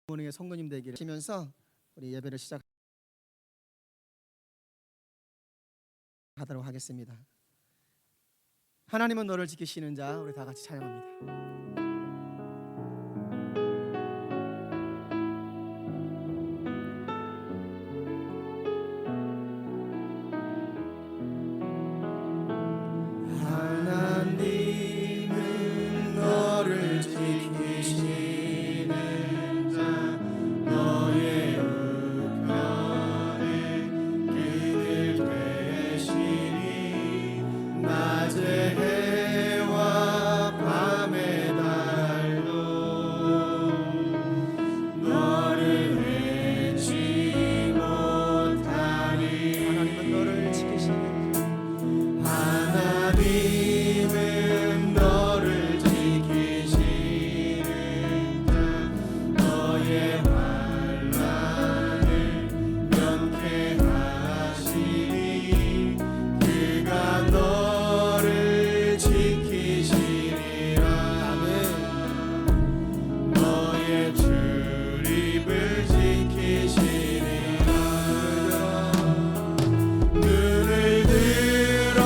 모닝의 성도님 되기를 하시면서 우리 예배를 시작하도록 하겠습니다. 하나님은 너를 지키시는 자, 우리 다 같이 찬양합니다. 하나님은 너를 지키시는 자, 너의 우편에 그늘 되시니 낮에 해와 밤의 달도 너를 잊지 못하니. 하나님은 너를 지키시는 하나님은 너를 지키시는 자, 너의 환난을 면케하시니 그가 너를 지키시리라. 너의 출입을 지키시리라. 눈을 들어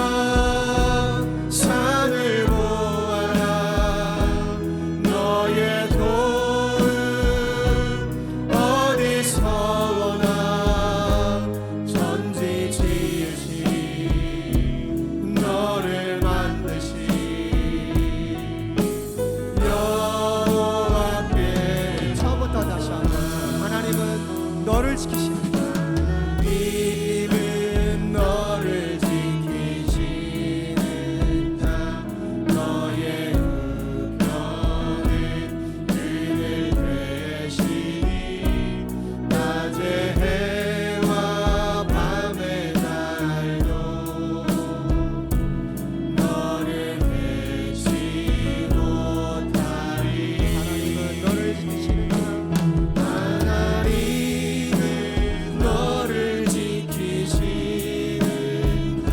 산을 보아라. 너의 도움 어디서 오나. 천지 지으신 너를 만드신 여호와께. 처음부터 다시 한번. 하나님은 너를 지키시는 하나님은 너를 지키시는 자, 너의 우편에 그늘 되시니 낮에 해와 밤의 달도 너를 잊지 못하리. 하나님은 너를 지키시는 자, 하나님은 너를 지키시는 자,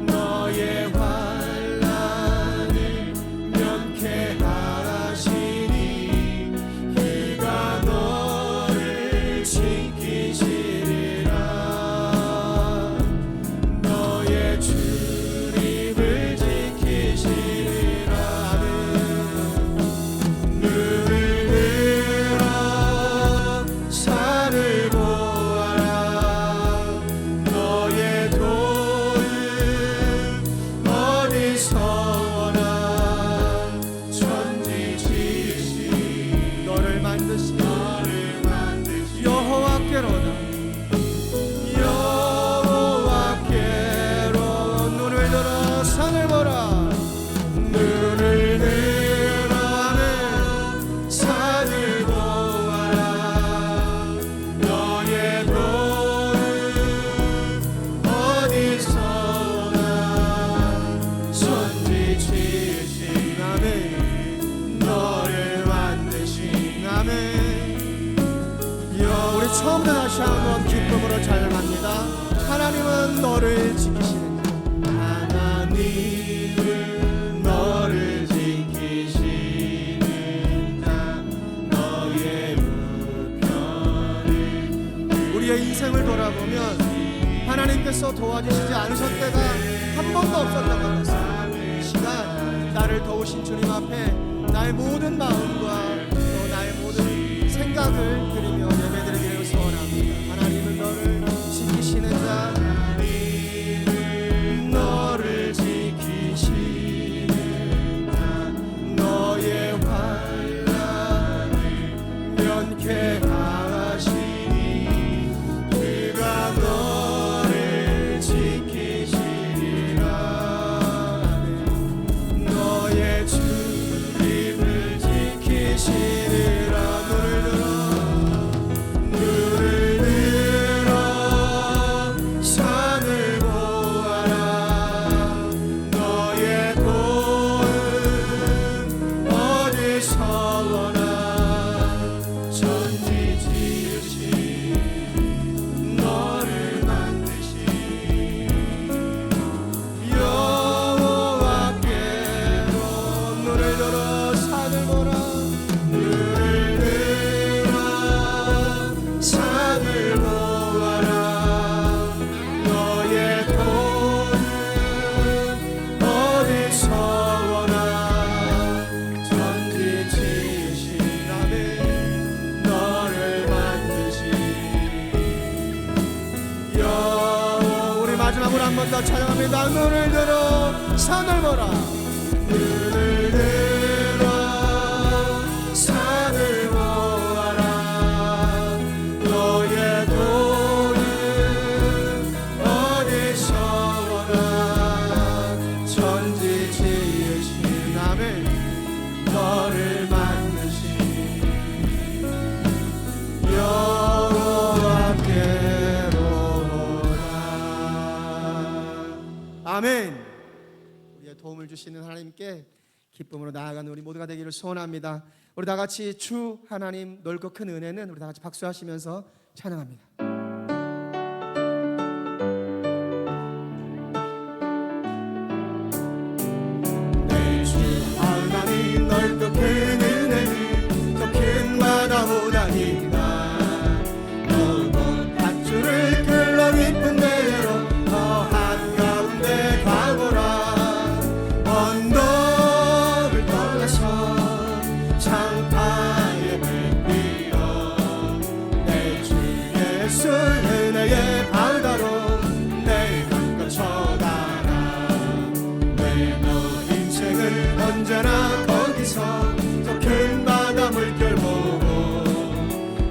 너의 환난을 면케하시니 그가 너를 지키시리라. 너의 출입을 지키시리라. 눈을 들어 산을 보아라. 너의 도움 어디서 오나. 천지 지으신 너를 만드신 여호와께로다. 여호와께로. 눈을 들어 산을 보라. 눈을 들어 산을 보아라. 너의 도움 어디서 오나. 천지 지으신 너를 만드신. 우리 처음부터 다시 한번 기쁨으로 찬양합니다. 하나님은 너를 지키시는 자, 하나님은 너를 지키시는 자, 너의 우편을. 우리의 인생을 돌아보면 하나님께서 도와주시지 않으실 때가 한 번도 없었던 것 같습니다. 이 시간 나를 도우신 주님 앞에 나의 모든 마음과 또 나의 모든 생각을 드리며 예배드리기를 소원합니다. 하나님은 너를 지키시는 자, 너를 지키시는 자, 너의 환난을 면케하시니 그가 너를 지키시리라. 너의 출입을 지키시리라. 눈을 들어 산을 보아라. 너의 도움 어디서 오나. 천지 지으신 너를 만드신 여호와께로. 눈을 들어 산을 보라. 눈을 번 더 찬양합니다. 눈을 들어 산을 보라. 눈을 들어 산을 보아라. 너의 도는 어디서 오나. 천지 지으신 아멘. 너를 만드신 아멘. 우리의 도움을 주시는 하나님께 기쁨으로 나아가는 우리 모두가 되기를 소원합니다. 우리 다 같이 주 하나님 넓고 큰 은혜는 우리 다 같이 박수하시면서 찬양합니다. 내 주 하나님 넓고 큰 은혜는 저 큰 바다보다 깊다. 너도 밧줄을 끌러 깊은 데로 은혜의 바다로 내 맘껏 쳐가라. 내 너 인생을 언제나 거기서 저 큰 바다 물결 보고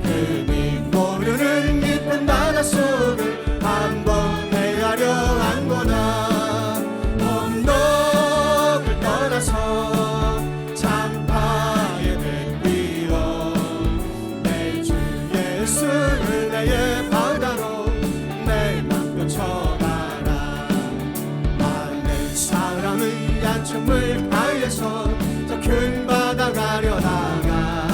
금이 모르는 깊은 바닷속을 한번 헤아려 안거나. 언덕을 떠나서 장파의 배 위로 내 주 예수 은혜의 쳐가라. 많은 사람은 얕은 가에서 저 큰 바다 가려다가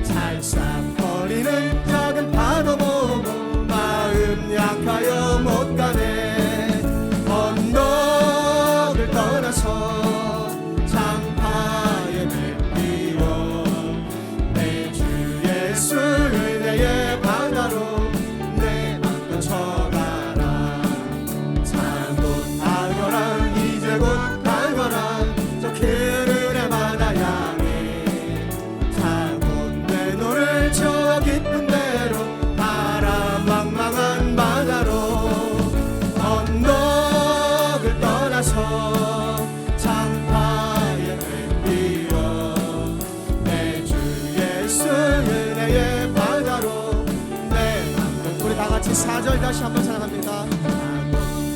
살싹거리는 작은 파도 보고 마음 약하여 못 가네. 언덕을 떠나서 장파의 배 위로 내 주 예수 은혜의 바다로 내 맘껏 쳐가라. 이제 곧 가거라. 저 큰 은혜 바다 향해 타고 내 노를 저 깊은 데로 바람망망한 바다로 언덕을 떠나서 장파의 배 위로 내 주 예수 은혜의 바다로 내 맘껏. 우리 다 같이 4절 다시 한번 찬양합니다.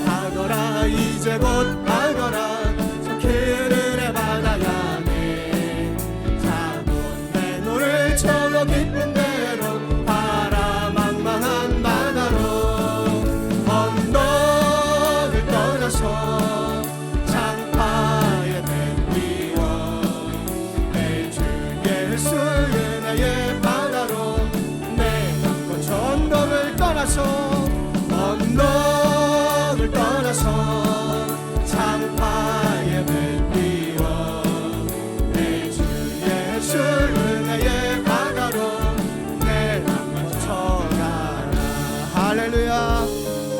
가거라. 이제 곧 가거라. 저 큰 은혜 바다 향해 타고 내 노를 저 깊은 데로 바람망망한 바다로 언덕을 떠나서 장파의 배 위로 내 주 예수 은혜의 바다로 내 맘껏 저 언덕을 떠나서 언덕을 떠나서 장파의 배 위로 내 주 예수 은혜의 바다로 내 맘껏 쳐가라. 할렐루야.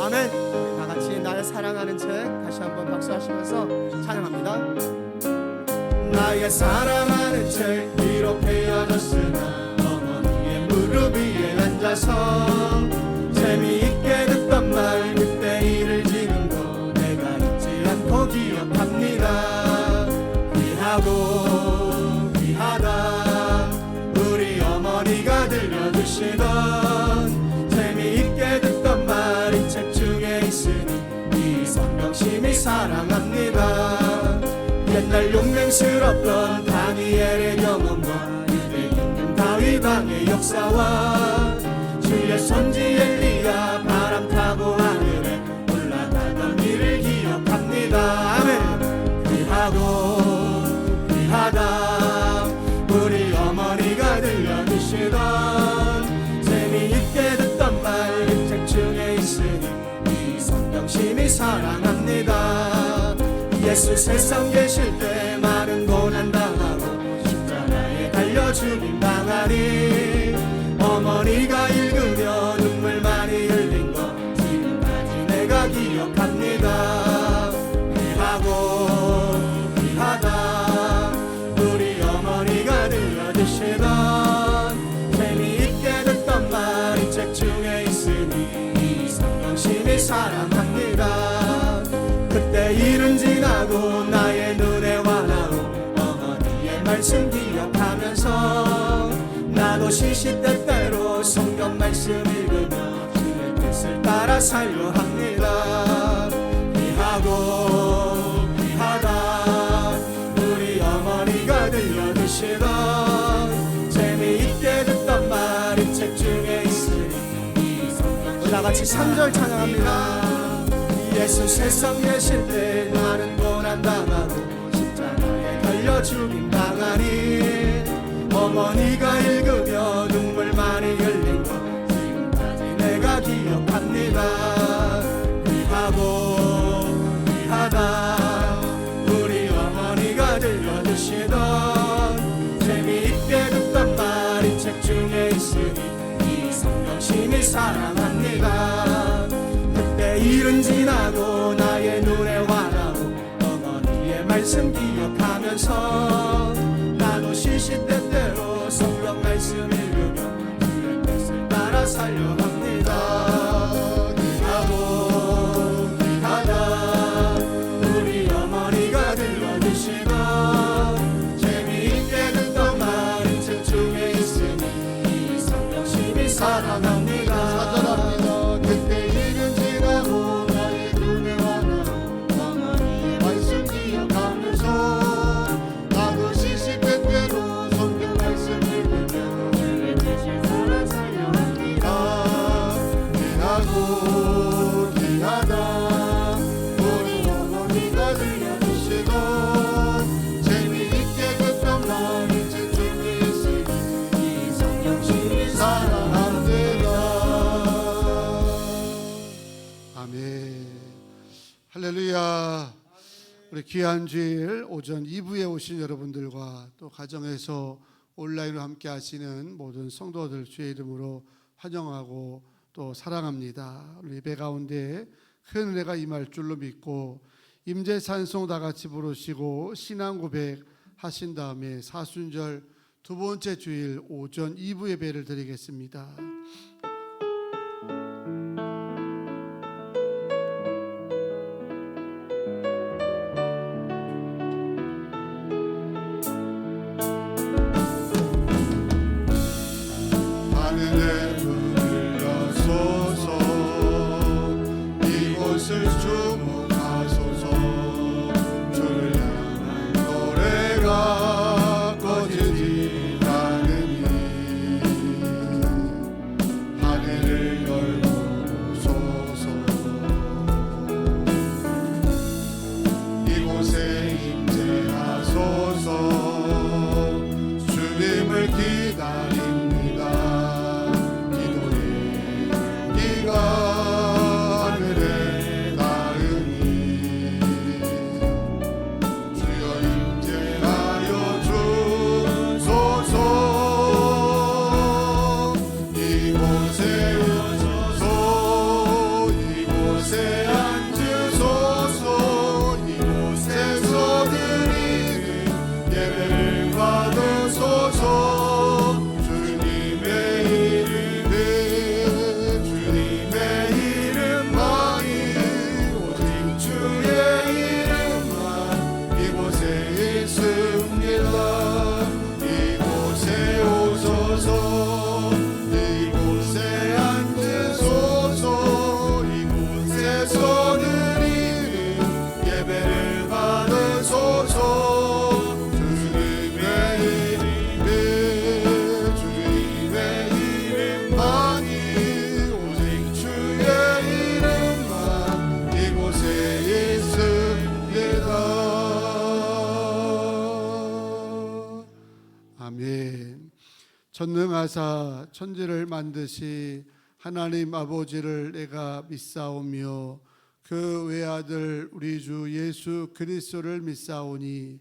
아멘. 우리 다 같이 나의 사랑하는 책 다시 한번 박수하시면서 찬양합니다. 나의 사랑하는 책 비록 헤어졌으나 어머니의 무릎 위에 앉아서 재미있게 듣던 말 그때 일을 지은 거 내가 잊지 않고 기억합니다. 귀하고 귀하다 우리 어머니가 들려주시던 재미있게 듣던 말 이 책 중에 있으니 이 성경심이 사랑합니다. 옛날 용맹스럽던 다니엘의 경험과 유대 임금 다윗 왕의 역사와 주의 선지 엘리야 바람 타고 하늘에 올라가던 일을 기억합니다. 아멘. 귀하고 귀하다 우리 어머니가 들려주시던 재미있게 듣던 말 이 책 중에 있으니 이 성경심이 사랑합니다. 예수 세상 계실 때 많은 고난 당하고 십자가에 달려 죽임 당하니 어머니가 읽으며 눈물 많이 흘린 거 지금까지 내가 기억합니다. 귀하고 귀하다 우리 어머니가 들려주시던 재미있게 듣던 말 이 책 중에 있으니 이 성경심이 사랑합니다. 시시때때로 성경 말씀 읽으며 주의 뜻을 따라 살려 합니다. 귀하고 귀하다 우리 어머니가 들려주시던 재미있게 듣던 말이 책 중에 있으니 다같이 3절 찬양합니다. 예수 세상 계실 때 나는 고난당하고 십자가에 달려 죽임당하니 어머니가 읽으며 눈물 많이 흘린 것 지금까지 내가 기억합니다. 귀하고 귀하다 우리 어머니가 들려주시던 재미있게 듣던 말이 책 중에 있으니 이 성경 심히 사랑합니다. 그때 일은 지나고 나의 눈에 환하고 어머니의 말씀 기억하면서 나도 시시때때로 성경 말씀 읽으며 주의 뜻을 따라 살려 합니다. 귀하고 귀하다 우리 어머니가 들려주시던 재미있게 듣던 말이 책 중에 있으니 이 성경 심히 사랑합니다. 그때 일은 지나고 나의 눈에 환하고 어머니의 말씀 기억하면서 나도 시시때때로 성경 말씀 읽으며 주의 뜻을 따라 살려 합니다. 귀하고 귀하다 우리 어머니가 들려주시던 재미있게 듣던 말이 책 중에 있으니 이 성경 심히 사랑합니다. 아멘. 할렐루야. 우리 귀한 주일 오전 2부에 오신 여러분들과 또 가정에서 온라인으로 함께 하시는 모든 성도들 주의 이름으로 환영하고 또 사랑합니다. 우리 예배 가운데 큰 은혜가 임할 줄로 믿고 임재 찬송 다 같이 부르시고 신앙 고백 하신 다음에 사순절 두 번째 주일 오전 2부 예배를 드리겠습니다. 하늘의 문을 여소서 이곳을 주목하소서 주를 향한 노래가 꺼지지 않으니 하늘을 열어보소서 이곳에 임재하소서 주님을 기다립니다. 하늘에 닿으니 주여 임재하여 주소서 이곳에 오소서 이곳에 앉으소서 이곳에서 드리는 예배를 받으소서 주님의 이름에 주님의 이름만이 오직 주의 이름만 이곳에 있습니다. 이곳에 오소서 이곳에 앉으소서 이곳에서 드리는 예배를 받으소서 주님의 이름에 주님의 이름만이 오직 주의 이름만 이곳에 있습니다. 아멘. 전능하사 천지를 만드시 하나님 아버지를 내가 믿사오며 그 외아들 우리 주 예수 그리스도를 믿사오니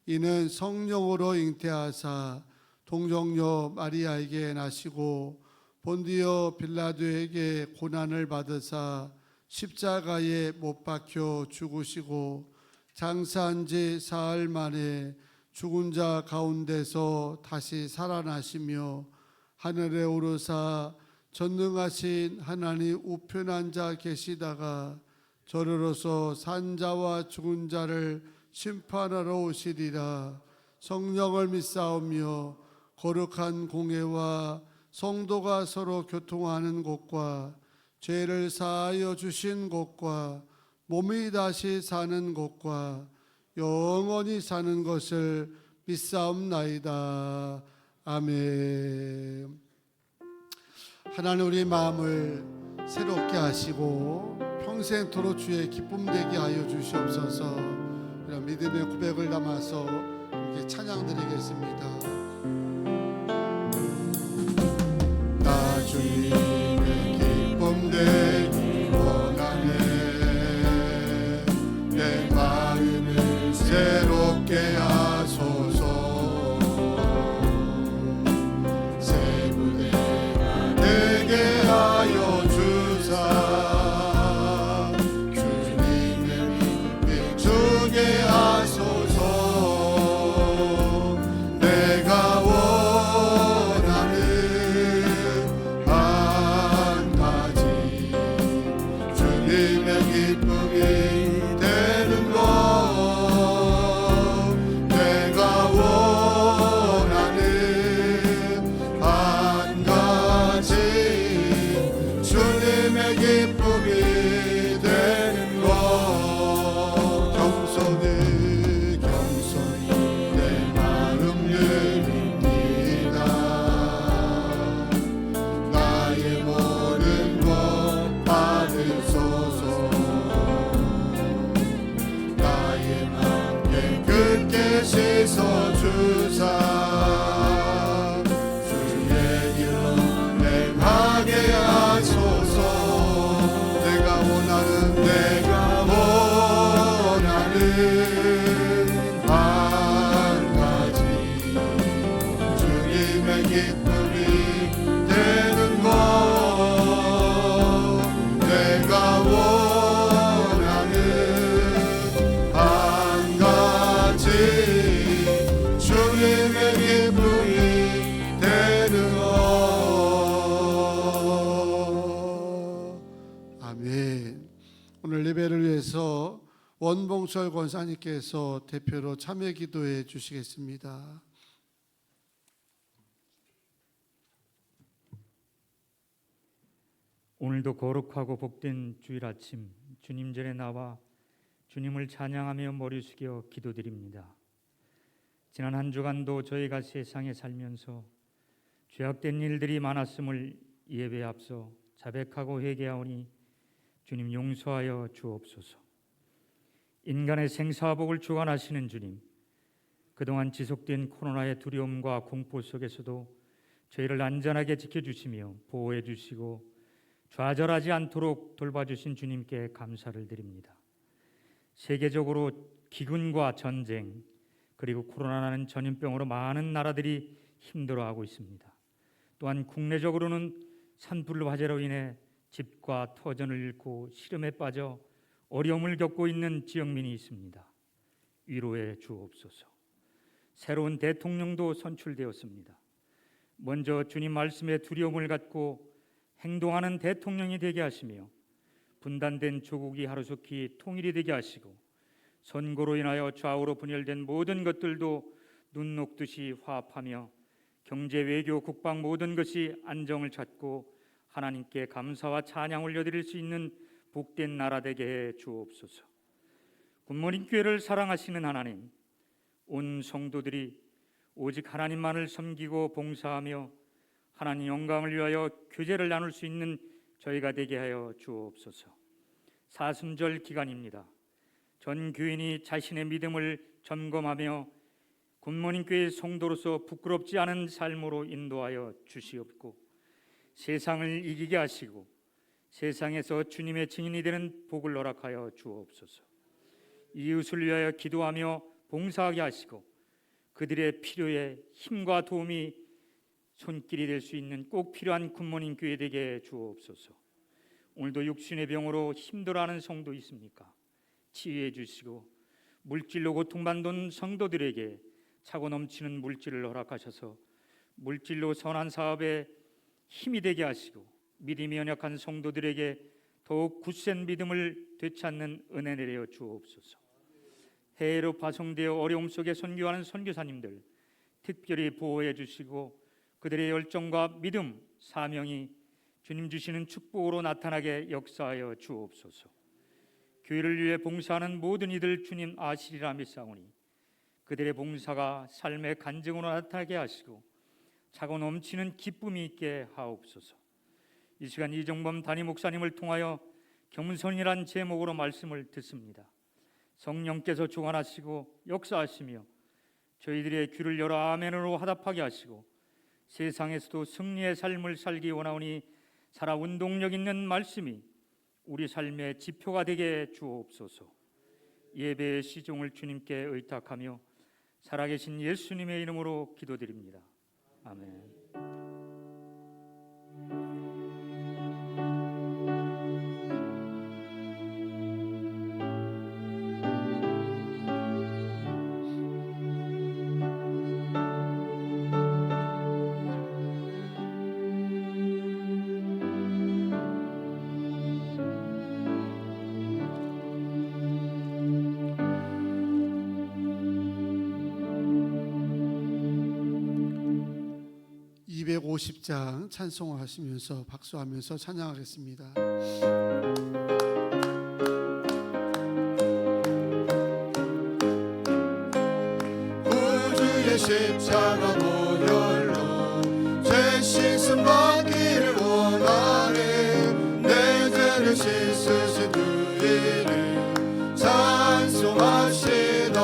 이는 성령으로 잉태하사 동정녀 마리아에게 나시고 본디오 빌라도에게 고난을 받으사 십자가에 못 박혀 죽으시고 장사한 지 사흘 만에 죽은 자 가운데서 다시 살아나시며 하늘에 오르사 전능하신 하나님 우편 앉아 계시다가 저리로서 산 자와 죽은 자를 심판하러 오시리라. 성령을 믿사오며 거룩한 공회와 성도가 서로 교통하는 곳과 죄를 사하여 주신 곳과 몸이 다시 사는 곳과 영원히 사는 것을 믿사옵나이다. 아멘. 하나님, 우리 마음을 새롭게 하시고 평생토록 주의 기쁨 되게 하여 주시옵소서. 이런 믿음의 고백을 담아서 이렇게 찬양드리겠습니다. 나 주님의 기쁨 되기 원하네. 내 마음을 새롭게 하소서. 새 무대가 되게 하여 주사. 주님의 빛 주게 하소서. 내가 원하는 한 가지 주님의 기쁨이 되는 것. 내가 원하는 한 가지 주님의 기쁨이 되는 것. 경손히 내 마음 열립니다. 나의 모든 것 받으소서. 나의 맘 깨끗게 씻어주사. 주의 길로 행하게 하소서. 내가 원하는 한 가지 주님의 기쁨이 되는 것. 내가 원하는 한 가지 주님의 기쁨이 되는 것. 아멘. 오늘 예배를 위해서 원봉철 권사님께서 대표로 참여 기도해 주시겠습니다. 오늘도 거룩하고 복된 주일 아침 주님 전에 나와 주님을 찬양하며 머리 숙여 기도드립니다. 지난 한 주간도 저희가 세상에 살면서 죄악된 일들이 많았음을 예배에 앞서 자백하고 회개하오니 주님 용서하여 주옵소서. 인간의 생사복을 주관하시는 주님, 그동안 지속된 코로나의 두려움과 공포 속에서도 저희를 안전하게 지켜주시며 보호해 주시고 좌절하지 않도록 돌봐주신 주님께 감사를 드립니다. 세계적으로 기근과 전쟁 그리고 코로나라는 전염병으로 많은 나라들이 힘들어하고 있습니다. 또한 국내적으로는 산불 화재로 인해 집과 터전을 잃고 시름에 빠져 어려움을 겪고 있는 지역민이 있습니다. 위로해 주옵소서. 새로운 대통령도 선출되었습니다. 먼저 주님 말씀에 두려움을 갖고 행동하는 대통령이 되게 하시며 분단된 조국이 하루속히 통일이 되게 하시고 선거로 인하여 좌우로 분열된 모든 것들도 눈 녹듯이 화합하며 경제, 외교, 국방 모든 것이 안정을 찾고 하나님께 감사와 찬양 올려드릴 수 있는 복된 나라 되게 해 주옵소서. 굿모닝 교회를 사랑하시는 하나님, 온 성도들이 오직 하나님만을 섬기고 봉사하며 하나님 영광을 위하여 교제를 나눌 수 있는 저희가 되게 하여 주옵소서. 사순절 기간입니다. 전 교인이 자신의 믿음을 점검하며 굿모닝 교회 성도로서 부끄럽지 않은 삶으로 인도하여 주시옵고 세상을 이기게 하시고 세상에서 주님의 증인이 되는 복을 허락하여 주옵소서. 이웃을 위하여 기도하며 봉사하게 하시고 그들의 필요에 힘과 도움이 손길이 될 수 있는 꼭 필요한 굿모닝 교회 되게 주옵소서. 오늘도 육신의 병으로 힘들어하는 성도 있습니까? 치유해 주시고 물질로 고통받는 성도들에게 차고 넘치는 물질을 허락하셔서 물질로 선한 사업에 힘이 되게 하시고 믿음이 연약한 성도들에게 더욱 굳센 믿음을 되찾는 은혜 내려 주옵소서. 해외로 파송되어 어려움 속에 선교하는 선교사님들, 특별히 보호해 주시고 그들의 열정과 믿음, 사명이 주님 주시는 축복으로 나타나게 역사하여 주옵소서. 교회를 위해 봉사하는 모든 이들 주님 아시리라 믿사오니 그들의 봉사가 삶의 간증으로 나타나게 하시고 차고 넘치는 기쁨이 있게 하옵소서. 이 시간 이정범 담임 목사님을 통하여 겸손이란 제목으로 말씀을 듣습니다. 성령께서 주관하시고 역사하시며 저희들의 귀를 열어 아멘으로 화답하게 하시고 세상에서도 승리의 삶을 살기 원하오니 살아 운동력 있는 말씀이 우리 삶의 지표가 되게 주옵소서. 예배의 시종을 주님께 의탁하며 살아계신 예수님의 이름으로 기도드립니다. 아멘. 250장 찬송하시면서 박수하면서 찬양하겠습니다. 구주의 십자가 보혈로 죄 씻음 받기를 원하네. 내 죄를 씻으신 주 이름 찬송하시다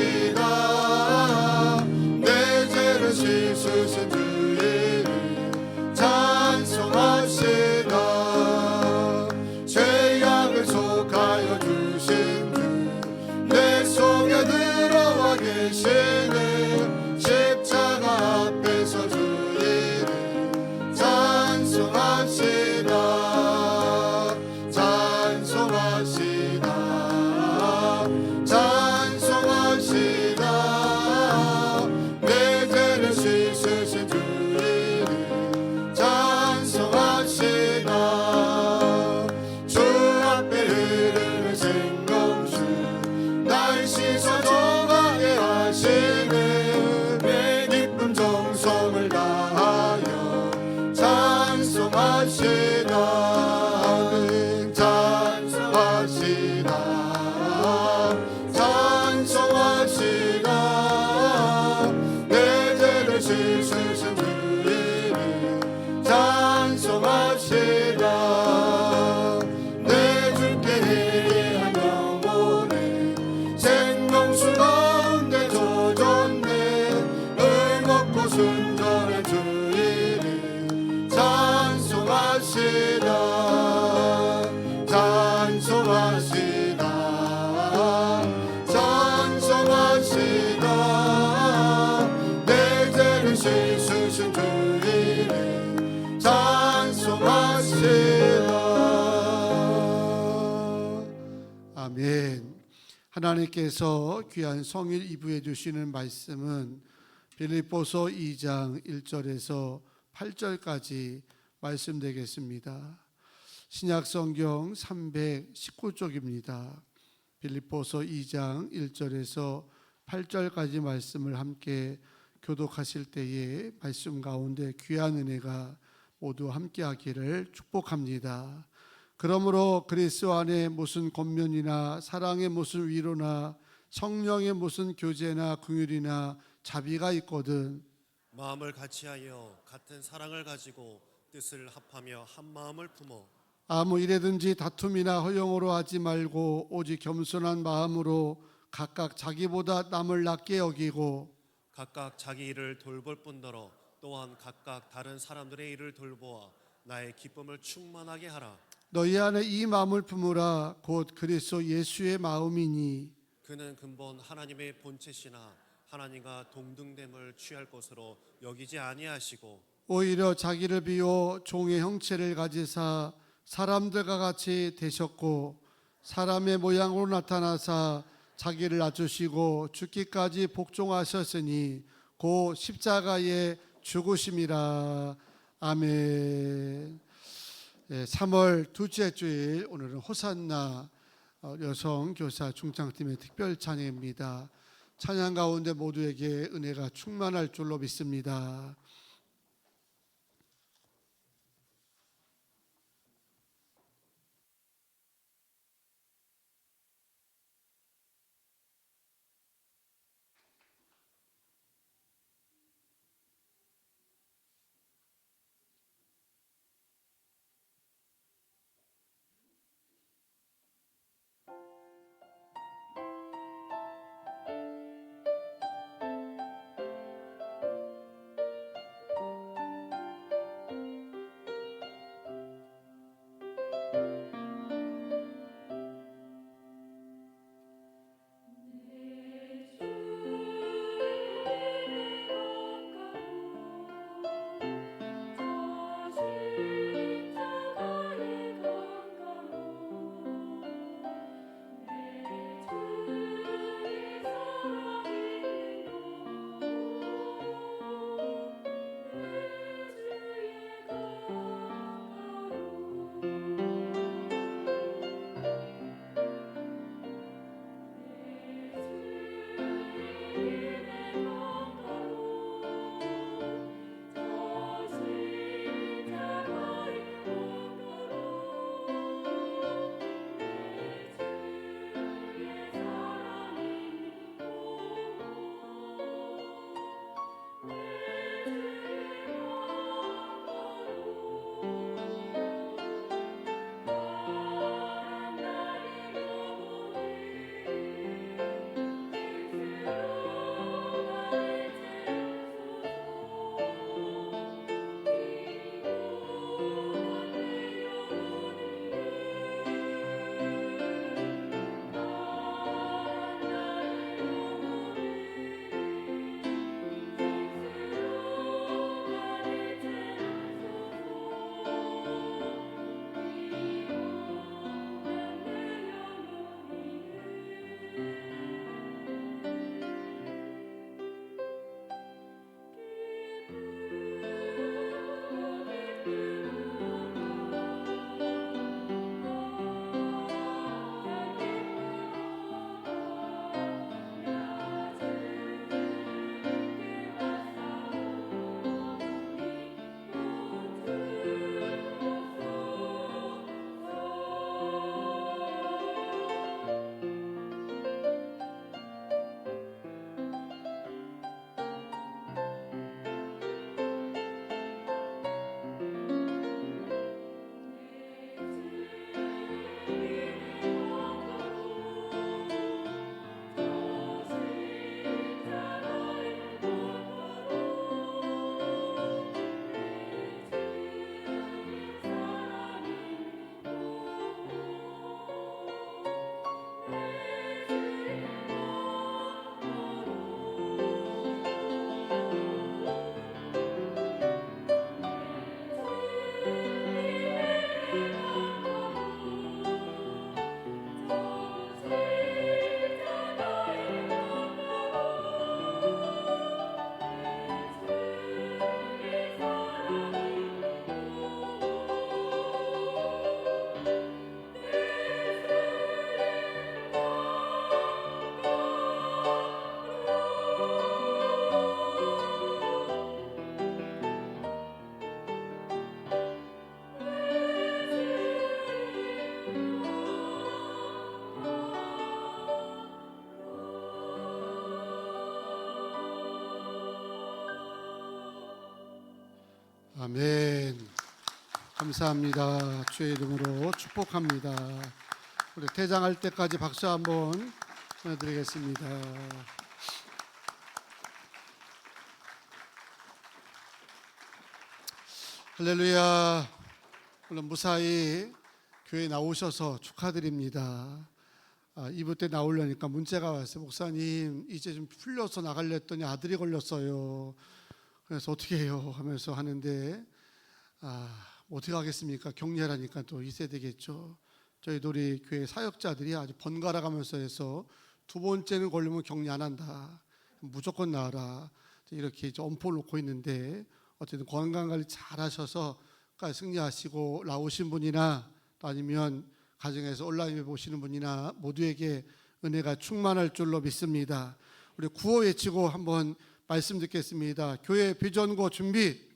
찬송하시다 내 죄를 씻으신 주 이름 찬송하시다. 죄악을 속하여 주신 주 내 속에 들어와 계시네. 십자가 앞에서 주 이름 찬송하시다 찬송하시다 찬송하시다. 내 죄를 씻으신 주 이름 찬송하시다. 주 앞에 흐르는 생명수 날 씻어 정하게 하시네. 내 기쁨 정성을 다하여 찬송하시다 찬송하시다 찬송하시다. 내 죄를 씻으신 주 이름 찬송하시다. 내 주께 예배한 영혼에 생명수 가운데 젖었네. 의롭고 순전한 주 이름 찬송하시다 찬송하시다 찬송하시다. 내 죄를 씻으신 주 이름 찬송하시다. 아멘. 하나님께서 귀한 성일 이부해 주시는 말씀은 빌립보서 2장 1절에서 8절까지 말씀되겠습니다. 신약성경 319쪽입니다. 빌립보서 2장 1절에서 8절까지 말씀을 함께 교독하실 때에 말씀 가운데 귀한 은혜가 모두 함께하기를 축복합니다. 그러므로 그리스도 안에 무슨 권면이나 사랑의 무슨 위로나 성령의 무슨 교제나 긍휼이나 자비가 있거든 마음을 같이하여 같은 사랑을 가지고 뜻을 합하며 한 마음을 품어 아무 일에든지 다툼이나 허영으로 하지 말고 오직 겸손한 마음으로 각각 자기보다 남을 낮게 여기고 각각 자기 일을 돌볼 뿐더러 또한 각각 다른 사람들의 일을 돌보아 나의 기쁨을 충만하게 하라. 너희 안에 이 마음을 품으라. 곧 그리스도 예수의 마음이니 그는 근본 하나님의 본체시나 하나님과 동등됨을 취할 것으로 여기지 아니하시고 오히려 자기를 비워 종의 형체를 가지사 사람들과 같이 되셨고 사람의 모양으로 나타나사 자기를 낮추시고 죽기까지 복종하셨으니 곧 십자가에 죽으심이라. 아멘. 3월 둘째 주일 오늘은 호산나 여성 교사 중창팀의 특별 찬양입니다. 찬양 가운데 모두에게 은혜가 충만할 줄로 믿습니다. 아멘. 감사합니다. 주의 이름으로 축복합니다. 우리 퇴장할 때까지 박수 한번 보내드리겠습니다. 할렐루야. 물론 무사히 교회 나오셔서 축하드립니다. 2부 때 나오려니까 문자가 왔어요. 목사님 이제 좀 풀려서 나가려 했더니 아들이 걸렸어요. 그래서 어떻게 해요 하면서 하는데 어떻게 하겠습니까? 격리하라니까 또 있어야 되겠죠. 저희도 우리 교회 사역자들이 아주 번갈아 가면서 해서 두 번째는 걸리면 격리 안 한다, 무조건 나와라, 이렇게 엄포를 놓고 있는데 어쨌든 건강관리 잘 하셔서 승리하시고 나오신 분이나 또 아니면 가정에서 온라인에 보시는 분이나 모두에게 은혜가 충만할 줄로 믿습니다. 우리 구호 외치고 한번 말씀 듣겠습니다. 교회 비전고 준비.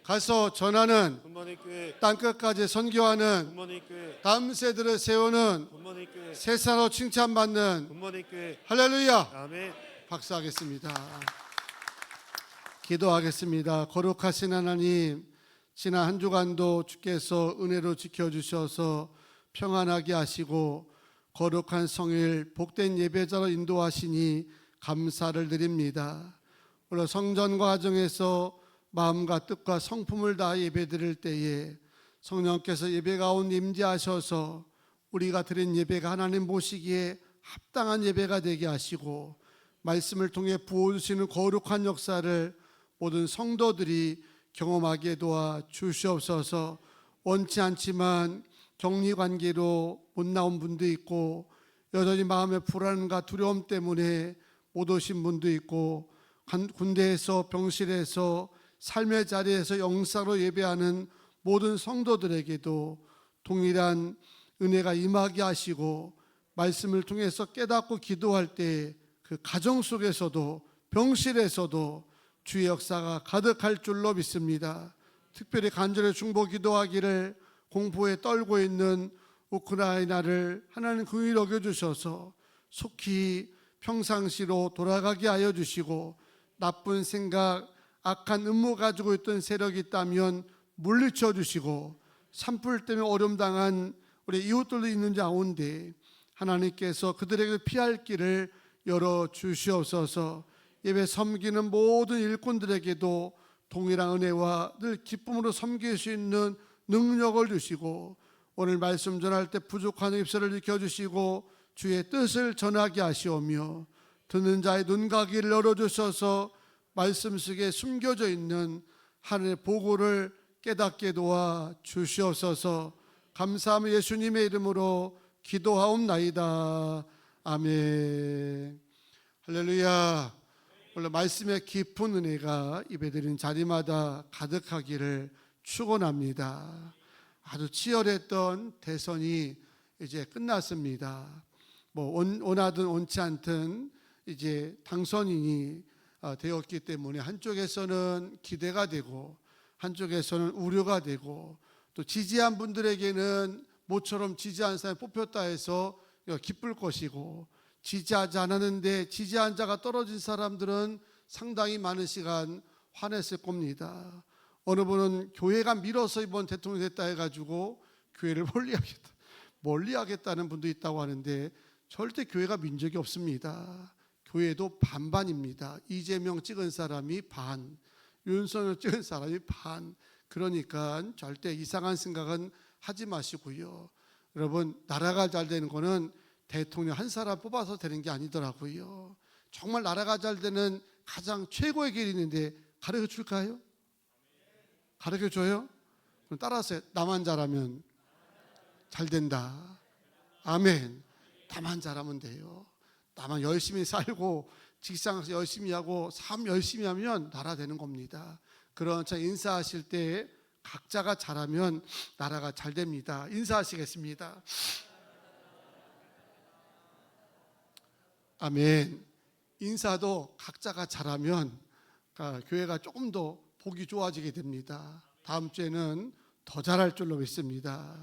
가서 전하는 굿모닝 교회, 땅끝까지 선교하는 굿모닝 교회, 다음 세대를 세우는 굿모닝 교회, 세상으로 칭찬받는 굿모닝 교회. 할렐루야. 아멘. 박수하겠습니다. 기도하겠습니다. 거룩하신 하나님, 지난 한 주간도 주께서 은혜로 지켜주셔서 평안하게 하시고 거룩한 성일 복된 예배자로 인도하시니 감사를 드립니다. 오늘 성전 과정에서 마음과 뜻과 성품을 다해 예배드릴 때에 성령께서 예배 가운데 임재하셔서 우리가 드린 예배가 하나님 보시기에 합당한 예배가 되게 하시고 말씀을 통해 부어주시는 거룩한 역사를 모든 성도들이 경험하게 도와 주시옵소서. 원치 않지만 격리관계로 못 나온 분도 있고 여전히 마음의 불안과 두려움 때문에 못 오신 분도 있고 군대에서 병실에서 삶의 자리에서 영사로 예배하는 모든 성도들에게도 동일한 은혜가 임하게 하시고 말씀을 통해서 깨닫고 기도할 때 그 가정 속에서도 병실에서도 주의 역사가 가득할 줄로 믿습니다. 특별히 간절히 중보 기도하기를 공포에 떨고 있는 우크라이나를 하나님 긍휼히 여겨주셔서 속히 평상시로 돌아가게 하여 주시고 나쁜 생각, 악한 음모 가지고 있던 세력이 있다면 물리쳐 주시고 산불 때문에 어려움 당한 우리 이웃들도 있는 가운데 하나님께서 그들에게 피할 길을 열어 주시옵소서. 예배 섬기는 모든 일꾼들에게도 동일한 은혜와 늘 기쁨으로 섬길 수 있는 능력을 주시고 오늘 말씀 전할 때 부족한 입술을 지켜주시고 주의 뜻을 전하게 하시오며 듣는 자의 눈가기를 열어주셔서 말씀 속에 숨겨져 있는 하늘의 보고를 깨닫게 도와 주시옵소서. 감사하며 예수님의 이름으로 기도하옵나이다. 아멘. 할렐루야. 원래 말씀의 깊은 은혜가 예배드린 자리마다 가득하기를 축원합니다. 아주 치열했던 대선이 이제 끝났습니다. 원하든 원치 않든 이제 당선인이 되었기 때문에 한쪽에서는 기대가 되고 한쪽에서는 우려가 되고 또 지지한 분들에게는 모처럼 지지한 사람이 뽑혔다 해서 기쁠 것이고 지지하지 않았는데 지지한 자가 떨어진 사람들은 상당히 많은 시간 화냈을 겁니다. 어느 분은 교회가 밀어서 이번 대통령이 됐다 해가지고 교회를 멀리하겠다는 분도 있다고 하는데 절대 교회가 민 적이 없습니다. 교회도 반반입니다. 이재명 찍은 사람이 반, 윤석열 찍은 사람이 반. 그러니까 절대 이상한 생각은 하지 마시고요. 여러분, 나라가 잘 되는 거는 대통령 한 사람 뽑아서 되는 게 아니더라고요. 정말 나라가 잘 되는 가장 최고의 길이 있는데 가르쳐 줄까요? 가르쳐 줘요? 그럼 따라서 나만 잘하면 잘 된다. 아멘. 나만 잘하면 돼요. 나만 열심히 살고 직장에서 열심히 하고 삶 열심히 하면 나라 되는 겁니다. 그런 차 인사하실 때 각자가 잘하면 나라가 잘 됩니다. 인사하시겠습니다. 아멘. 인사도 각자가 잘하면 교회가 조금 더 보기 좋아지게 됩니다. 다음 주에는 더 잘할 줄로 믿습니다.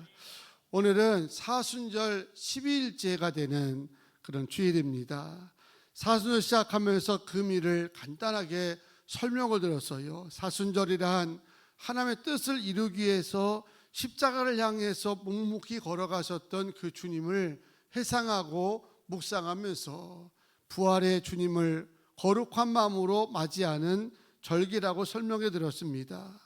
오늘은 사순절 12일째가 되는 그런 주일입니다. 사순절 시작하면서 금일을 간단하게 설명을 드렸어요. 사순절이란 하나님의 뜻을 이루기 위해서 십자가를 향해서 묵묵히 걸어가셨던 그 주님을 회상하고 묵상하면서 부활의 주님을 거룩한 마음으로 맞이하는 절기라고 설명해 드렸습니다.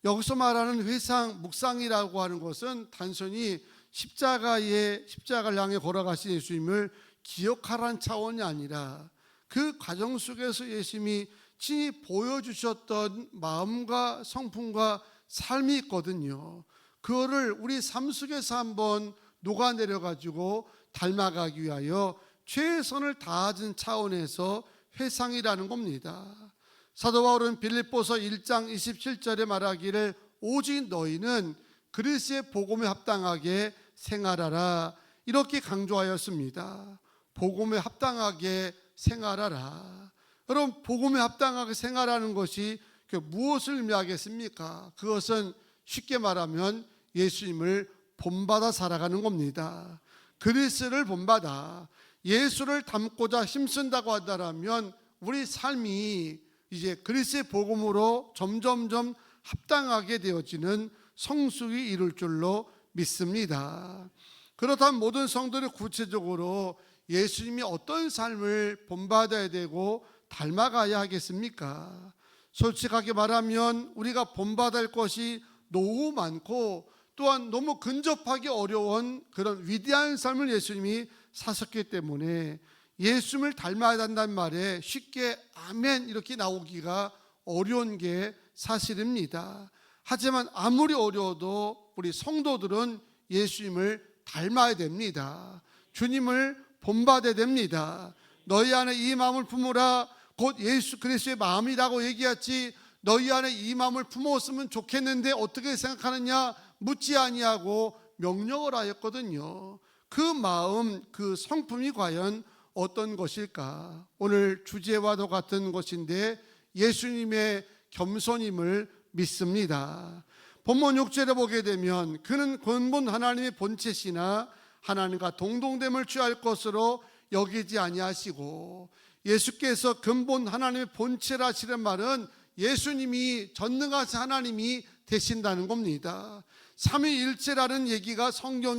여기서 말하는 회상, 묵상이라고 하는 것은 단순히 십자가를 향해 걸어가신 예수님을 기억하라는 차원이 아니라 그 과정 속에서 예수님이 친히 보여주셨던 마음과 성품과 삶이 있거든요. 그거를 우리 삶 속에서 한번 녹아내려 가지고 닮아가기 위하여 최선을 다하는 차원에서 회상이라는 겁니다. 사도 바울은 빌립보서 1장 27절에 말하기를 오직 너희는 그리스도의 복음에 합당하게 생활하라 이렇게 강조하였습니다. 복음에 합당하게 생활하라. 여러분, 복음에 합당하게 생활하는 것이 무엇을 의미하겠습니까? 그것은 쉽게 말하면 예수님을 본받아 살아가는 겁니다. 그리스도를 본받아 예수를 닮고자 힘쓴다고 한다면 우리 삶이 이제 그리스도의 복음으로 점점점 합당하게 되어지는 성숙이 이룰 줄로 믿습니다. 그렇다면 모든 성도들이 구체적으로 예수님이 어떤 삶을 본받아야 되고 닮아가야 하겠습니까? 솔직하게 말하면 우리가 본받아야 할 것이 너무 많고 또한 너무 근접하기 어려운 그런 위대한 삶을 예수님이 사셨기 때문에 예수님을 닮아야 한다는 말에 쉽게 아멘 이렇게 나오기가 어려운 게 사실입니다. 하지만 아무리 어려워도 우리 성도들은 예수님을 닮아야 됩니다. 주님을 본받아야 됩니다. 너희 안에 이 마음을 품으라 곧 예수 그리스도의 마음이라고 얘기했지, 너희 안에 이 마음을 품었으면 좋겠는데 어떻게 생각하느냐 묻지 아니하고 명령을 하였거든요. 그 마음, 그 성품이 과연 어떤 것일까? 오늘 주제와도 같은 것인데 예수님의 겸손임을 믿습니다. 본문 6절에 보게 되면 그는 근본 하나님의 본체시나 하나님과 동등됨을 취할 것으로 여기지 아니하시고, 예수께서 근본 하나님의 본체라시는 말은 예수님이 전능하신 하나님이 되신다는 겁니다. 삼위일체라는 얘기가 성경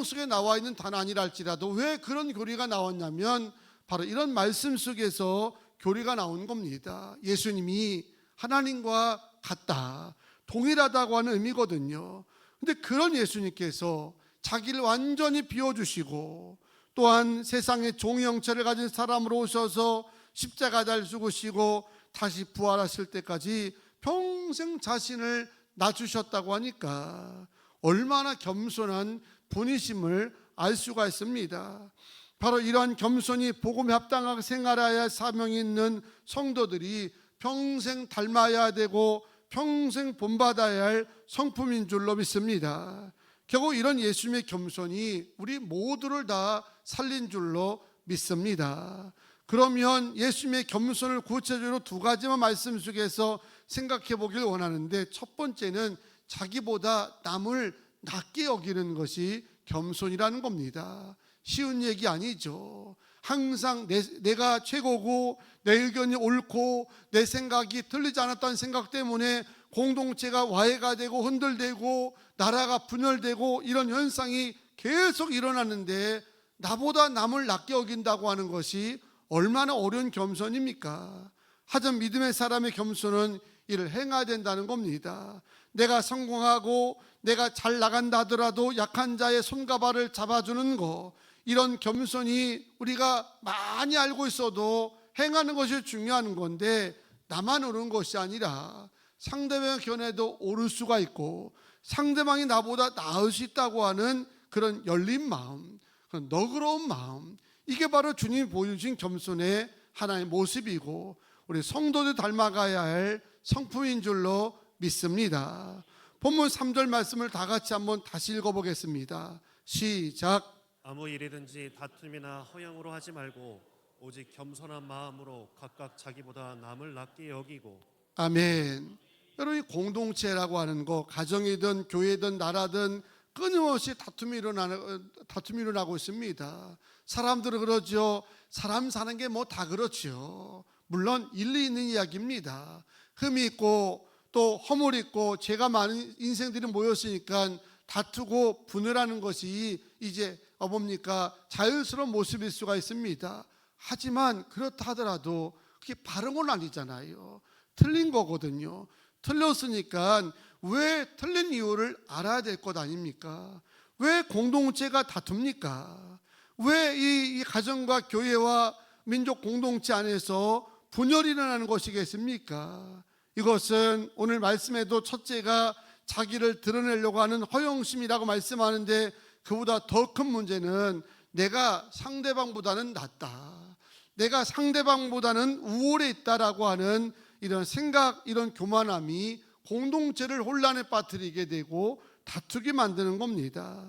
속에 나와 있는 단어 아니랄지라도 왜 그런 교리가 나왔냐면 바로 이런 말씀 속에서 교리가 나온 겁니다. 예수님이 하나님과 같다, 동일하다고 하는 의미거든요. 근데 그런 예수님께서 자기를 완전히 비워주시고 또한 세상의 종의 형체를 가진 사람으로 오셔서 십자가 잘 죽으시고 다시 부활하실 때까지 평생 자신을 낮추셨다고 하니까 얼마나 겸손한 분이심을 알 수가 있습니다. 바로 이러한 겸손이 복음에 합당하게 생활해야 할 사명이 있는 성도들이 평생 닮아야 되고 평생 본받아야 할 성품인 줄로 믿습니다. 결국 이런 예수님의 겸손이 우리 모두를 다 살린 줄로 믿습니다. 그러면 예수님의 겸손을 구체적으로 두 가지만 말씀 속에서 생각해 보길 원하는데, 첫 번째는 자기보다 남을 낮게 여기는 것이 겸손이라는 겁니다. 쉬운 얘기 아니죠. 항상 내가 최고고 내 의견이 옳고 내 생각이 틀리지 않았다는 생각 때문에 공동체가 와해가 되고 흔들되고 나라가 분열되고 이런 현상이 계속 일어나는데 나보다 남을 낮게 여긴다고 하는 것이 얼마나 어려운 겸손입니까? 하지만 믿음의 사람의 겸손은 이를 행해야 된다는 겁니다. 내가 성공하고 내가 잘 나간다 하더라도 약한 자의 손가발을 잡아주는 거, 이런 겸손이 우리가 많이 알고 있어도 행하는 것이 중요한 건데, 나만 오른 것이 아니라 상대방의 견해도 오를 수가 있고 상대방이 나보다 나을 수 있다고 하는 그런 열린 마음, 그런 너그러운 마음, 이게 바로 주님이 보여주신 겸손의 하나의 모습이고 우리 성도들 닮아가야 할 성품인 줄로 믿습니다. 본문 3절 말씀을 다 같이 한번 다시 읽어보겠습니다. 시작. 아무 일이든지 다툼이나 허영으로 하지 말고 오직 겸손한 마음으로 각각 자기보다 남을 낮게 여기고. 아멘. 여러분, 이 공동체라고 하는 거, 가정이든 교회든 나라든 끊임없이 다툼이 일어나고 있습니다. 사람들은 그러죠. 사람 사는 게 뭐 다 그렇죠. 물론 일리 있는 이야기입니다. 흠이 있고 또 허물 있고 죄가 많은 인생들이 모였으니까 다투고 분열하는 것이 이제 뭡니까? 자연스러운 모습일 수가 있습니다. 하지만 그렇다 하더라도 그게 바른 건 아니잖아요. 틀린 거거든요. 틀렸으니까 왜 틀린 이유를 알아야 될 것 아닙니까? 왜 공동체가 다툽니까? 왜 이 가정과 교회와 민족 공동체 안에서 분열이 일어나는 것이겠습니까? 이것은 오늘 말씀에도 첫째가 자기를 드러내려고 하는 허영심이라고 말씀하는데, 그보다 더 큰 문제는 내가 상대방보다는 낫다, 내가 상대방보다는 우월해 있다라고 하는 이런 생각, 이런 교만함이 공동체를 혼란에 빠뜨리게 되고 다투게 만드는 겁니다.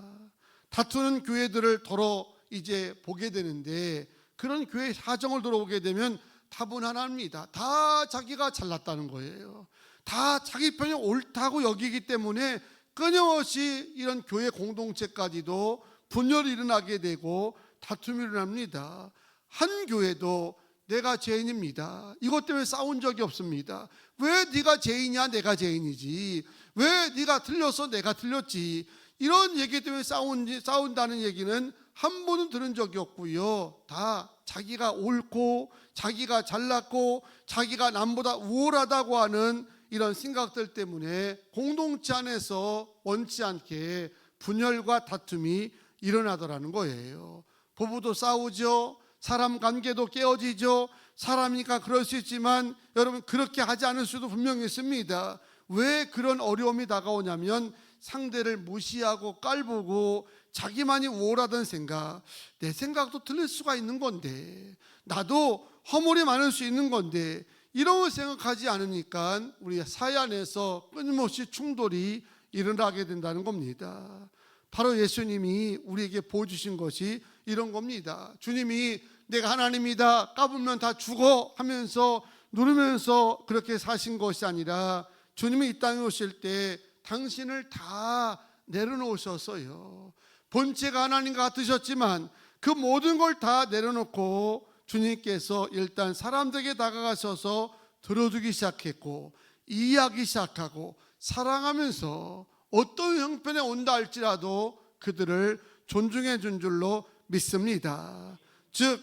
다투는 교회들을 더러 이제 보게 되는데, 그런 교회 사정을 들어보게 되면 답은 하나입니다. 다 자기가 잘났다는 거예요. 다 자기 편이 옳다고 여기기 때문에 끊임없이 이런 교회 공동체까지도 분열이 일어나게 되고 다툼이 일어납니다. 한 교회도 내가 죄인입니다, 이것 때문에 싸운 적이 없습니다. 왜 네가 죄인이야, 내가 죄인이지, 왜 네가 틀렸어, 내가 틀렸지, 이런 얘기 때문에 싸운다는 얘기는 한 번은 들은 적이 없고요. 다 자기가 옳고 자기가 잘났고 자기가 남보다 우월하다고 하는 이런 생각들 때문에 공동체 안에서 원치 않게 분열과 다툼이 일어나더라는 거예요. 부부도 싸우죠. 사람 관계도 깨어지죠. 사람이니까 그럴 수 있지만 여러분, 그렇게 하지 않을 수도 분명히 있습니다. 왜 그런 어려움이 다가오냐면 상대를 무시하고 깔보고 자기만이 우월하다는 생각, 내 생각도 틀릴 수가 있는 건데, 나도 허물이 많을 수 있는 건데, 이런 걸 생각하지 않으니까 우리 사회 안에서 끊임없이 충돌이 일어나게 된다는 겁니다. 바로 예수님이 우리에게 보여주신 것이 이런 겁니다. 주님이 내가 하나님이다, 까불면 다 죽어 하면서 누르면서 그렇게 사신 것이 아니라, 주님이 이 땅에 오실 때 당신을 다 내려놓으셨어요. 본체가 하나님 같으셨지만 그 모든 걸 다 내려놓고 주님께서 일단 사람들에게 다가가셔서 들어주기 시작했고, 이해하기 시작하고, 사랑하면서 어떤 형편에 온다 할지라도 그들을 존중해 준 줄로 믿습니다. 즉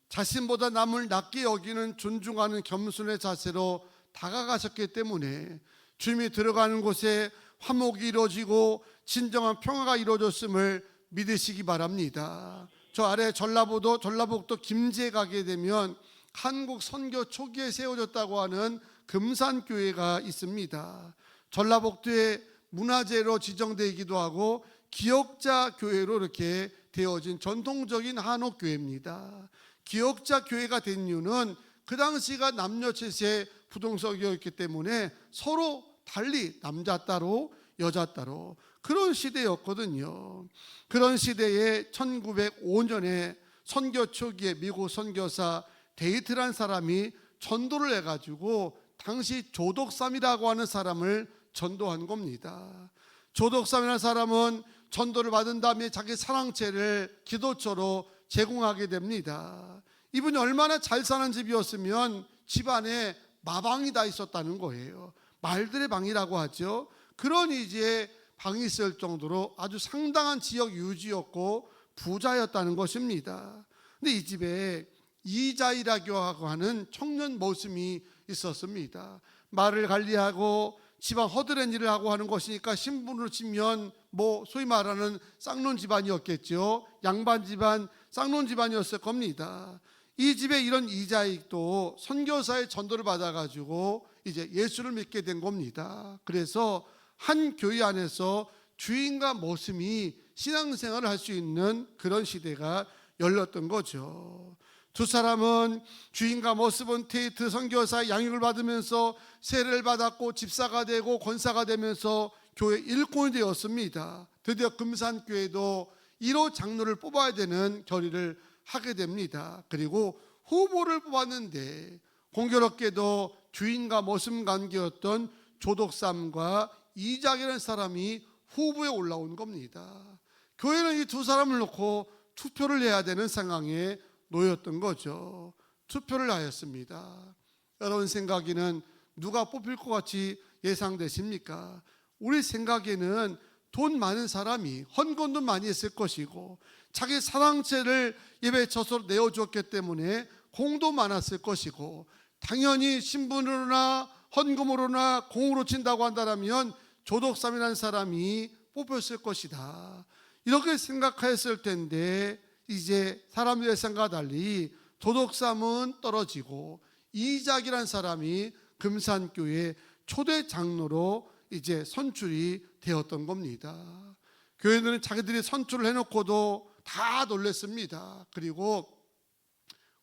자신보다 남을 낮게 여기는 존중하는 겸손의 자세로 다가가셨기 때문에 주님이 들어가는 곳에 화목이 이루어지고 진정한 평화가 이루어졌음을 믿으시기 바랍니다. 저 아래 전라북도 김제에 가게 되면 한국 선교 초기에 세워졌다고 하는 금산교회가 있습니다. 전라북도의 문화재로 지정되기도 하고 기역자 교회로 이렇게 되어진 전통적인 한옥교회입니다. 기역자 교회가 된 이유는 그 당시가 남녀 칠세 부동석이었기 때문에 서로 달리 남자 따로 여자 따로 그런 시대였거든요. 그런 시대에 1905년에 선교 초기에 미국 선교사 데이트란 사람이 전도를 해가지고 당시 조덕삼이라고 하는 사람을 전도한 겁니다. 조덕삼이라는 사람은 전도를 받은 다음에 자기 사랑채를 기도처로 제공하게 됩니다. 이분이 얼마나 잘 사는 집이었으면 집안에 마방이 다 있었다는 거예요. 말들의 방이라고 하죠. 그런 이제 방이 있을 정도로 아주 상당한 지역 유지였고 부자였다는 것입니다. 근데 이 집에 이자이라고 하는 청년 모습이 있었습니다. 말을 관리하고 집안 허드렛 일을 하고 하는 것이니까 신분으로 치면 뭐 소위 말하는 쌍놈 집안이었겠죠. 양반 집안, 쌍놈 집안이었을 겁니다. 이 집에 이런 이자익도 선교사의 전도를 받아가지고 이제 예수를 믿게 된 겁니다. 그래서 한 교회 안에서 주인과 모습이 신앙생활을 할 수 있는 그런 시대가 열렸던 거죠. 두 사람은 주인과 모습은 테이트 선교사의 양육을 받으면서 세례를 받았고 집사가 되고 권사가 되면서 교회 일꾼이 되었습니다. 드디어 금산교회도 1호 장로를 뽑아야 되는 결의를 하게 됩니다. 그리고 후보를 뽑았는데 공교롭게도 주인과 모습 관계였던 조덕삼과 이작이라는 사람이 후보에 올라온 겁니다. 교회는 이 두 사람을 놓고 투표를 해야 되는 상황에 놓였던 거죠. 투표를 하였습니다. 여러분 생각에는 누가 뽑힐 것 같이 예상되십니까? 우리 생각에는 돈 많은 사람이 헌금도 많이 했을 것이고 자기 사랑채를 예배 처소로 내어주었기 때문에 공도 많았을 것이고 당연히 신분으로나 헌금으로나 공으로 친다고 한다면 조덕삼이라는 사람이 뽑혔을 것이다. 이렇게 생각했을 텐데 이제 사람들의 생각과 달리 조덕삼은 떨어지고 이작이라는 사람이 금산교회 초대 장로로 이제 선출이 되었던 겁니다. 교회들은 자기들이 선출을 해놓고도 다 놀랐습니다. 그리고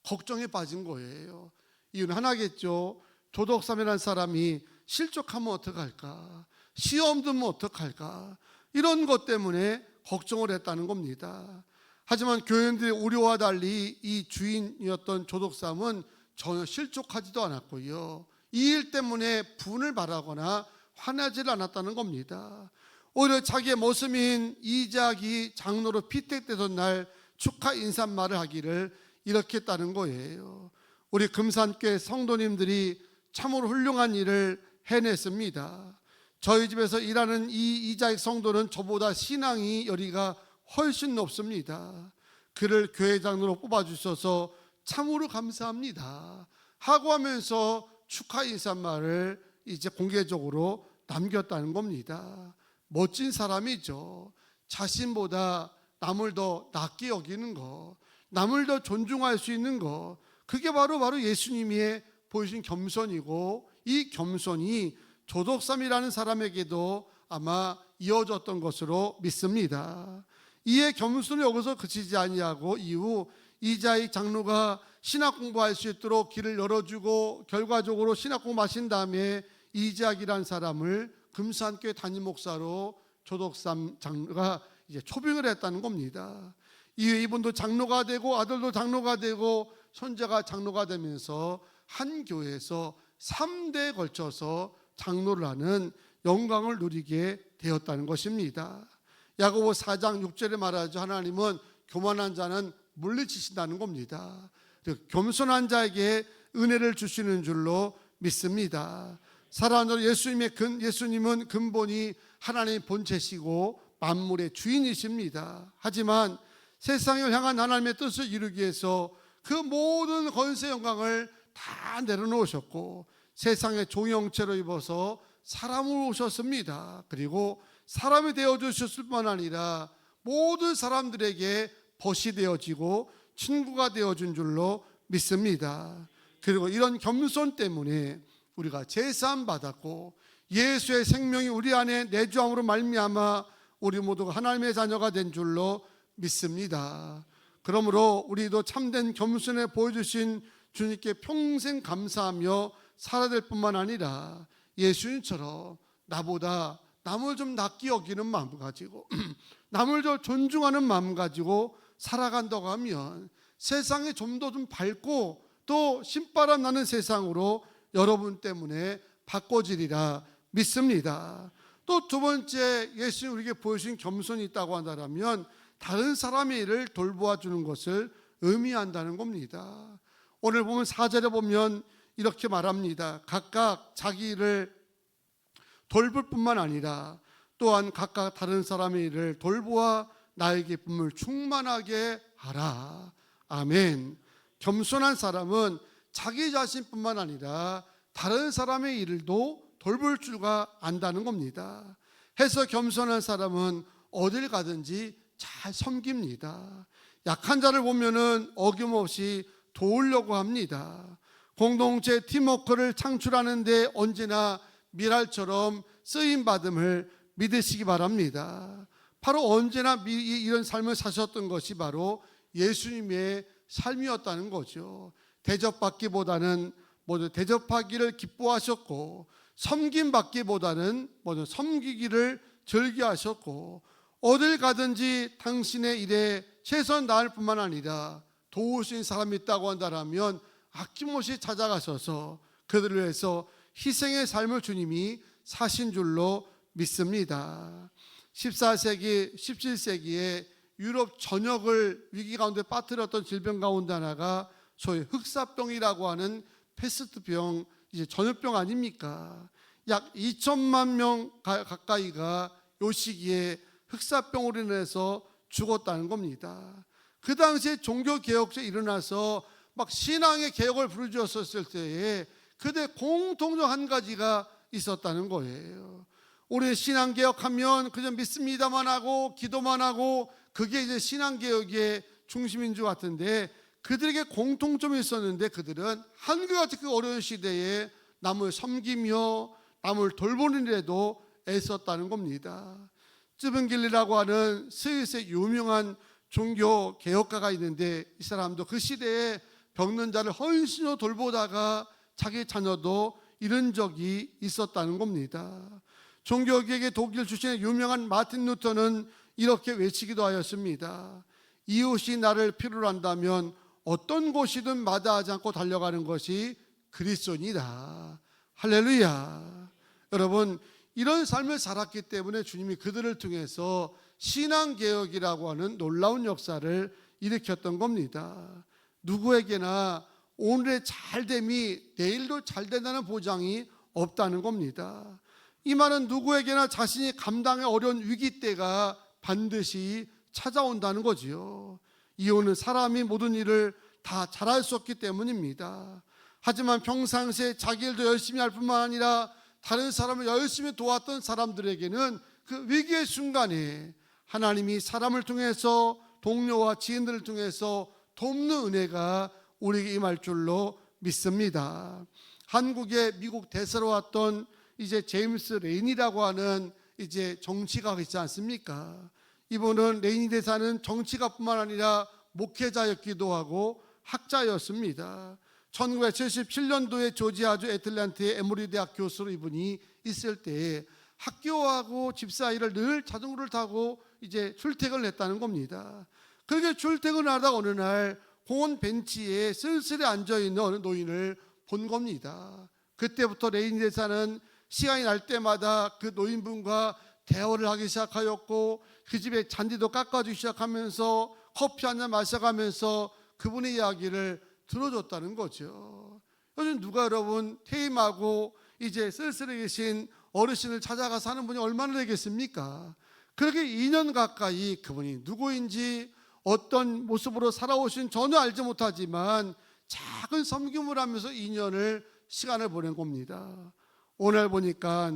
걱정에 빠진 거예요. 이유는 하나겠죠. 조덕삼이라는 사람이 실족하면 어떡할까? 시험 들면 어떡할까? 이런 것 때문에 걱정을 했다는 겁니다. 하지만 교인들의 우려와 달리 이 주인이었던 조독삼은 전혀 실족하지도 않았고요. 이 일 때문에 분을 발하거나 화나질 않았다는 겁니다. 오히려 자기의 모습인 이삭이 장로로 피택되던 날 축하 인사말을 하기를 이렇게 했다는 거예요. 우리 금산교회 성도님들이 참으로 훌륭한 일을 해냈습니다. 저희 집에서 일하는 이 이삭 성도는 저보다 신앙이 열이가 훨씬 높습니다. 그를 교회 장로로 뽑아주셔서 참으로 감사합니다 하고 하면서 축하 인사말을 이제 공개적으로 남겼다는 겁니다. 멋진 사람이죠. 자신보다 남을 더 낮게 여기는 거, 남을 더 존중할 수 있는 거, 그게 바로 예수님이 보여주신 겸손이고, 이 겸손이 조독삼이라는 사람에게도 아마 이어졌던 것으로 믿습니다. 이에 겸손이 여기서 그치지 아니하고 이후 이삭 장로가 신학 공부할 수 있도록 길을 열어주고, 결과적으로 신학 공부 마신 다음에 이삭이라는 사람을 금산교회 담임 목사로 조독삼 장로가 이제 초빙을 했다는 겁니다. 이후에 이분도 장로가 되고 아들도 장로가 되고 손자가 장로가 되면서 한 교회에서 3대에 걸쳐서 장로를 하는 영광을 누리게 되었다는 것입니다. 야고보 4장 6절에 말하죠. 하나님은 교만한 자는 물리치신다는 겁니다. 겸손한 자에게 은혜를 주시는 줄로 믿습니다. 사랑하는 예수님은 근본이 하나님의 본체시고 만물의 주인이십니다. 하지만 세상을 향한 하나님의 뜻을 이루기 위해서 그 모든 권세 영광을 다 내려놓으셨고 세상의 종의 형체로 입어서 사람으로 오셨습니다. 그리고 사람이 되어주셨을 뿐 아니라 모든 사람들에게 벗이 되어지고 친구가 되어준 줄로 믿습니다. 그리고 이런 겸손 때문에 우리가 제사함 받았고 예수의 생명이 우리 안에 내주함으로 말미암아 우리 모두가 하나님의 자녀가 된 줄로 믿습니다. 그러므로 우리도 참된 겸손에 보여주신 주님께 평생 감사하며 살아야 될 뿐만 아니라 예수님처럼 나보다 남을 좀 낮게 여기는 마음 가지고 남을 좀 존중하는 마음 가지고 살아간다고 하면 세상이 좀 더 밝고 또 신바람 나는 세상으로 여러분 때문에 바꿔지리라 믿습니다. 또 두 번째, 예수님 우리에게 보여주신 겸손이 있다고 한다면 다른 사람의 일을 돌보아 주는 것을 의미한다는 겁니다. 오늘 보면 4절에 보면 이렇게 말합니다. 각각 자기 일을 돌볼 뿐만 아니라 또한 각각 다른 사람의 일을 돌보아 나의 기쁨을 충만하게 하라. 아멘. 겸손한 사람은 자기 자신뿐만 아니라 다른 사람의 일도 돌볼 줄가 안다는 겁니다. 해서 겸손한 사람은 어딜 가든지 잘 섬깁니다. 약한 자를 보면은 어김없이 도우려고 합니다. 공동체 팀워크를 창출하는데 언제나 미랄처럼 쓰임받음을 믿으시기 바랍니다. 바로 언제나 이런 삶을 사셨던 것이 바로 예수님의 삶이었다는 거죠. 대접받기보다는 모두 대접하기를 기뻐하셨고 섬김받기보다는 모두 섬기기를 즐겨하셨고 어딜 가든지 당신의 일에 최선 다할 뿐만 아니라 도우신 사람이 있다고 한다면 아낌없이 찾아가셔서 그들을 위해서 희생의 삶을 주님이 사신 줄로 믿습니다. 14세기, 17세기에 유럽 전역을 위기 가운데 빠뜨렸던 질병 가운데 하나가 소위 흑사병이라고 하는 패스트병, 이제 전염병 아닙니까? 약 2천만 명 가까이가 이 시기에 흑사병으로 인해서 죽었다는 겁니다. 그 당시에 종교개혁에 일어나서 막 신앙의 개혁을 부르짖었을 때에 그때 공통적 한 가지가 있었다는 거예요. 우리 신앙개혁하면 그저 믿습니다만 하고 기도만 하고 그게 이제 신앙개혁의 중심인 줄 같은데 그들에게 공통점이 있었는데 그들은 한결같이 그 어려운 시대에 남을 섬기며 남을 돌보는 일에도 애썼다는 겁니다. 쯔븐길리라고 하는 스위스의 유명한 종교 개혁가가 있는데 이 사람도 그 시대에 병든 자를 헌신으로 돌보다가 자기 자녀도 잃은 적이 있었다는 겁니다. 종교개혁의 독일 출신의 유명한 마틴 루터는 이렇게 외치기도 하였습니다. 이웃이 나를 필요로 한다면 어떤 곳이든 마다하지 않고 달려가는 것이 그리스도니라. 할렐루야. 여러분, 이런 삶을 살았기 때문에 주님이 그들을 통해서 신앙개혁이라고 하는 놀라운 역사를 일으켰던 겁니다. 누구에게나 오늘의 잘됨이 내일도 잘 된다는 보장이 없다는 겁니다. 이 말은 누구에게나 자신이 감당의 어려운 위기 때가 반드시 찾아온다는 거지요. 이유는 사람이 모든 일을 다 잘할 수 없기 때문입니다. 하지만 평상시에 자기 일도 열심히 할 뿐만 아니라 다른 사람을 열심히 도왔던 사람들에게는 그 위기의 순간에 하나님이 사람을 통해서 동료와 지인들을 통해서 돕는 은혜가 우리에게 임할 줄로 믿습니다. 한국에 미국 대사로 왔던 이제 제임스 레인이라고 하는 이제 정치가가 있지 않습니까? 이분은 레인이 대사는 정치가뿐만 아니라 목회자였기도 하고 학자였습니다. 1977년도에 조지아주 애틀랜타의 에모리 대학 교수로 이분이 있을 때 학교하고 집사일을 늘 자전거를 타고 이제 출퇴근을 했다는 겁니다. 그렇게 출퇴근을 하다가 어느 날 공원 벤치에 쓸쓸히 앉아있는 어느 노인을 본 겁니다. 그때부터 레인 대사는 시간이 날 때마다 그 노인분과 대화를 하기 시작하였고 그 집에 잔디도 깎아주기 시작하면서 커피 한잔 마셔가면서 그분의 이야기를 들어줬다는 거죠. 요즘 누가 여러분 퇴임하고 이제 쓸쓸히 계신 어르신을 찾아가서 하는 분이 얼마나 되겠습니까? 그렇게 2년 가까이 그분이 누구인지 어떤 모습으로 살아오신 전혀 알지 못하지만 작은 섬김을 하면서 2년을 시간을 보낸 겁니다. 오늘 보니까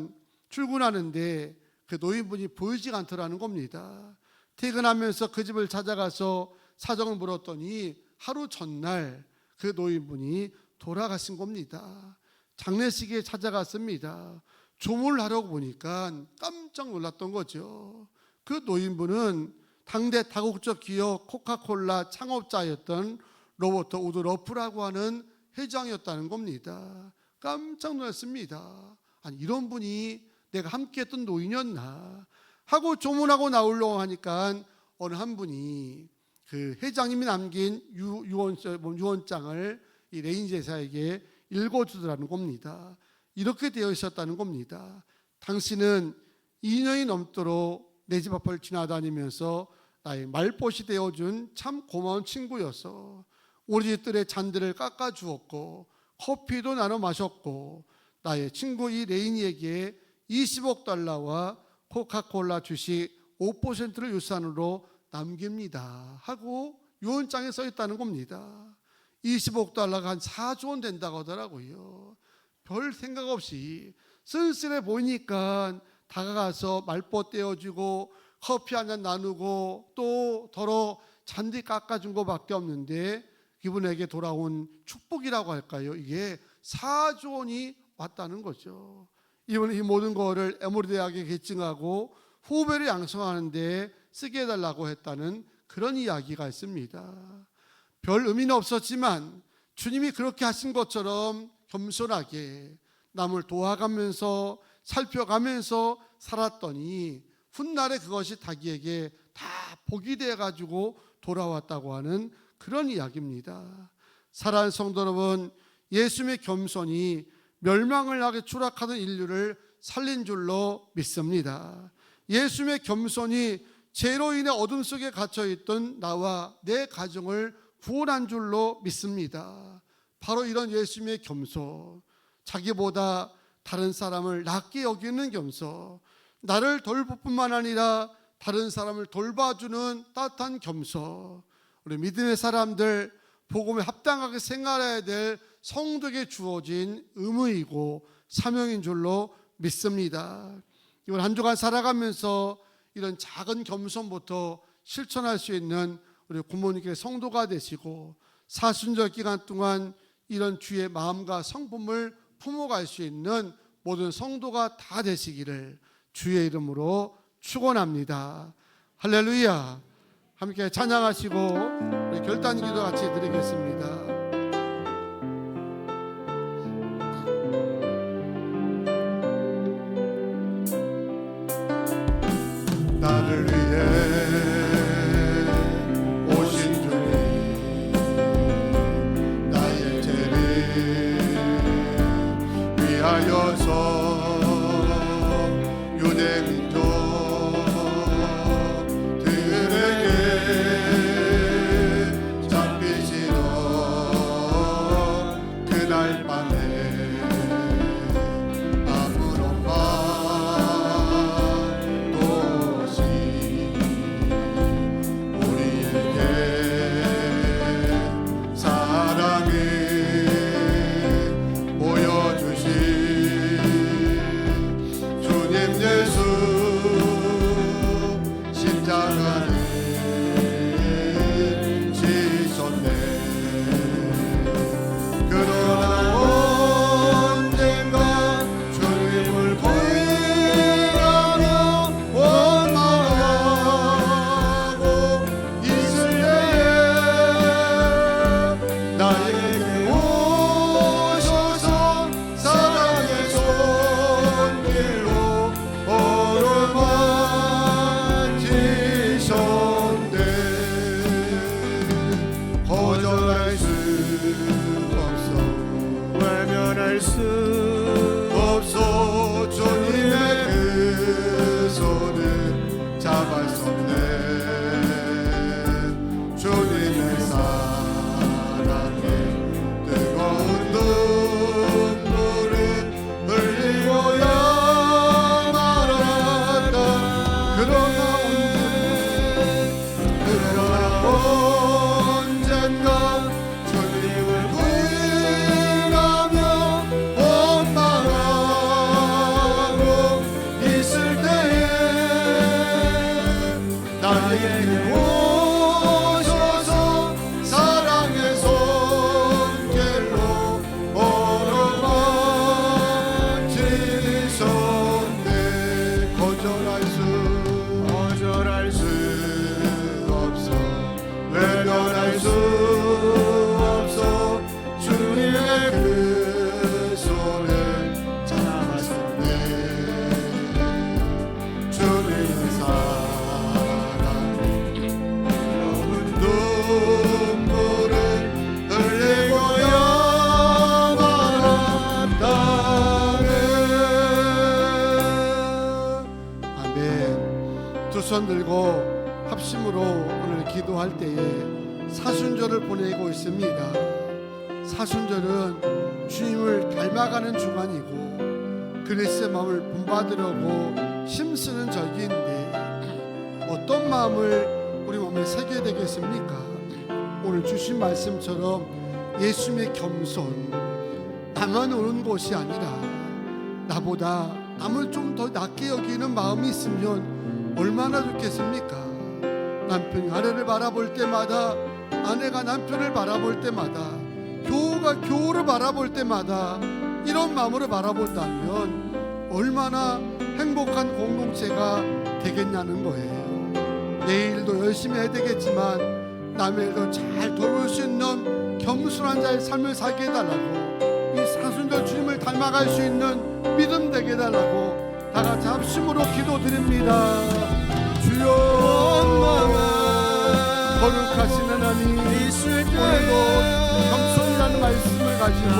출근하는데 그 노인분이 보이지가 않더라는 겁니다. 퇴근하면서 그 집을 찾아가서 사정을 물었더니 하루 전날 그 노인분이 돌아가신 겁니다. 장례식에 찾아갔습니다. 조문을 하려고 보니까 깜짝 놀랐던 거죠. 그 노인분은 당대 다국적 기업 코카콜라 창업자였던 로버트 우드 러프라고 하는 회장이었다는 겁니다. 깜짝 놀랐습니다. 아니, 이런 분이 내가 함께했던 노인이었나 하고 조문하고 나오려고 하니까 어느 한 분이 그 회장님이 남긴 유언장을 이 레인 제사에게 읽어주더라는 겁니다. 이렇게 되어 있었다는 겁니다. 당신은 2년이 넘도록 내 집 앞을 지나다니면서 나의 말벗이 되어준 참 고마운 친구였어. 우리 집들의 잔디를 깎아주었고 커피도 나눠 마셨고 나의 친구 이 레인이에게 20억 달러와 코카콜라 주식 5%를 유산으로 남깁니다 하고 유언장에 써 있다는 겁니다. 20억 달러가 한 4조 원 된다고 하더라고요. 별 생각 없이 쓸쓸해 보이니까 다가가서 말벗 떼어주고 커피 한잔 나누고 또 더러 잔디 깎아준 것밖에 없는데 그분에게 돌아온 축복이라고 할까요? 이게 4조 원이 왔다는 거죠. 이분은 이 모든 거를 에모리 대학에 개칭하고 후배를 양성하는데 쓰게 해달라고 했다는 그런 이야기가 있습니다. 별 의미는 없었지만 주님이 그렇게 하신 것처럼 겸손하게 남을 도와가면서 살펴가면서 살았더니 훗날에 그것이 자기에게 다 복이 돼가지고 돌아왔다고 하는 그런 이야기입니다. 사랑하는 성도 여러분, 예수님의 겸손이 멸망을 하게 추락하던 인류를 살린 줄로 믿습니다. 예수님의 겸손이 죄로 인해 어둠 속에 갇혀있던 나와 내 가정을 구원한 줄로 믿습니다. 바로 이런 예수님의 겸손, 자기보다 다른 사람을 낮게 여기는 겸손, 나를 돌볼 뿐만 아니라 다른 사람을 돌봐주는 따뜻한 겸손, 우리 믿음의 사람들 복음에 합당하게 생활해야 될 성도에게 주어진 의무이고 사명인 줄로 믿습니다. 이번 한 주간 살아가면서 이런 작은 겸손부터 실천할 수 있는 우리 부모님께 성도가 되시고 사순절 기간 동안 이런 주의 마음과 성품을 품어갈 수 있는 모든 성도가 다 되시기를 주의 이름으로 축원합니다. 할렐루야. 함께 찬양하시고 우리 결단기도 같이 드리겠습니다. 나를 위해 위하여서 유대 민족들에게 잡히시던 그날 밤에 아무런 반도시 우리에게 사랑을 보여주신 주님 예수 십자가를 지셨네. 그러나 언젠가 주님을 부인하며 원망하고 있을 때에 나에게 오셔서 사랑의 손길로 어루만지셨네. 거절할 수 없어 외면할 수 없어 주님의 그 손을 잡을 수 없네. 주님의 사랑에 뜨거운 눈물을 흘리고야 말았다. 그러나 언젠가 주님을 부인하며 원망하고 있을 때에 나에게 오셔서 사랑의 손길로 어루만지셨네. 거절할 수 없어 외면할 수 없어 주님의 그 손을 잡았네. 주님의 사랑이 뜨거운 눈물을 흘리고야 말았다네. 아멘. 두 손 들고 합심으로 오늘 기도할 때에 사순절을 보내고 있습니다. 사순절은 주님을 닮아가는 주간이고 그리스의 마음을 본받으려고 힘쓰는 절기인데 어떤 마음을 우리 몸에 새겨야 되겠습니까? 오늘 주신 말씀처럼 예수님의 겸손, 나만 오는 곳이 아니라 나보다 남을 좀 더 낮게 여기는 마음이 있으면 얼마나 좋겠습니까? 남편이 아내를 바라볼 때마다, 아내가 남편을 바라볼 때마다, 교우가 교우를 바라볼 때마다 이런 마음으로 바라본다면 얼마나 행복한 공동체가 되겠냐는 거예요. 내일도 열심히 해야 되겠지만 남의 일도 잘 돌볼 수 있는 겸손한 자의 삶을 살게 해달라고, 이 사순절 주님을 닮아갈 수 있는 믿음 되게 해달라고 다 같이 합심으로 기도드립니다. 주여, 거룩하신 하나님, 오늘도 겸손이라는 말씀을 가지고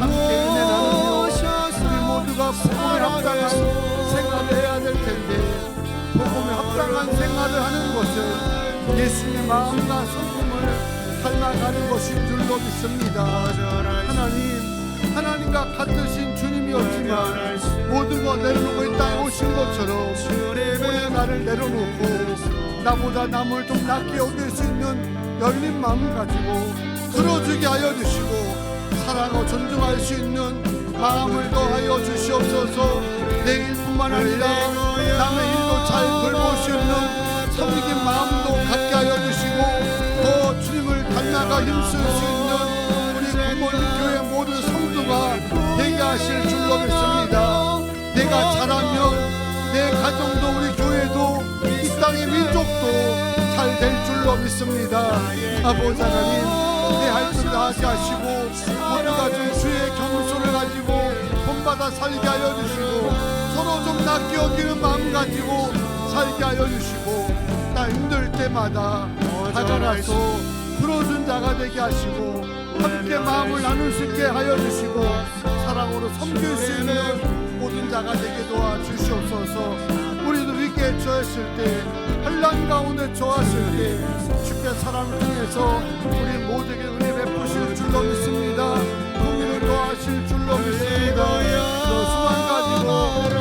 함께 은혜 나누며 우리 모두가 복음에 합당한 생활을 해야 될 텐데, 복음에 합당한 생활을 하는 것은 예수님의 마음과 성품을 닮아가는 것인 줄로 믿습니다. 하나님과 같으신 주님이었지만 모든 것 내려놓고 이 땅에 오신 것처럼 우리 나를 내려놓고 나보다 남을 좀 낮게 여길 수 있는 열린 마음을 가지고 들어주게 하여 주시고 사랑하고 존중할 수 있는 마음을 더하여 주시옵소서. 내 일뿐만 아니라 남의 일도 잘 돌볼 수 있는 섬기는 마음도 갖게 하여 주시고 더 주님을 닮아가 힘쓸 수 있는 우리 부모님 교회 모든 성도가 되게 하실 줄로 믿습니다. 내가 잘하면 내 가정도 우리 교회도 이 땅의 민족도 잘 될 줄로 믿습니다. 아버지 하나님, 내 할 줄 다 하게 하시고 모두가 좀 주의 겸손을 가지고 본받아 살게 하여 주시고 서로 좀 낫게 여기는 마음 가지고 살게 하여 주시고 나 힘들 때마다 다가가서 풀어준 자가 되게 하시고 함께 마음을 나눌 수 있게 하여 주시고 사랑으로 섬길 수 있는 모든 자가 되게 도와주시옵소서. 우리도 위기에 처했을 때, 환난 가운데 처했을 때 주께 사랑을 통해서 우리 모두에게 은혜 베푸실 줄로 믿습니다. 국민을 도와실 줄로 믿습니다. 그 수만 가지고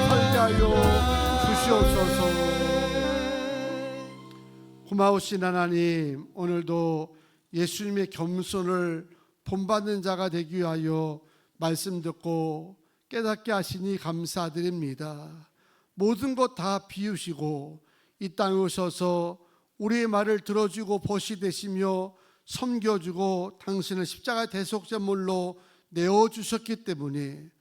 살게 하여 주시옵소서. 고마우신 하나님, 오늘도 예수님의 겸손을 본받는 자가 되기 위하여 말씀 듣고 깨닫게 하시니 감사드립니다. 모든 것 다 비우시고 이 땅에 오셔서 우리의 말을 들어주고 벗이 되시며 섬겨주고 당신을 십자가 대속제물로 내어주셨기 때문에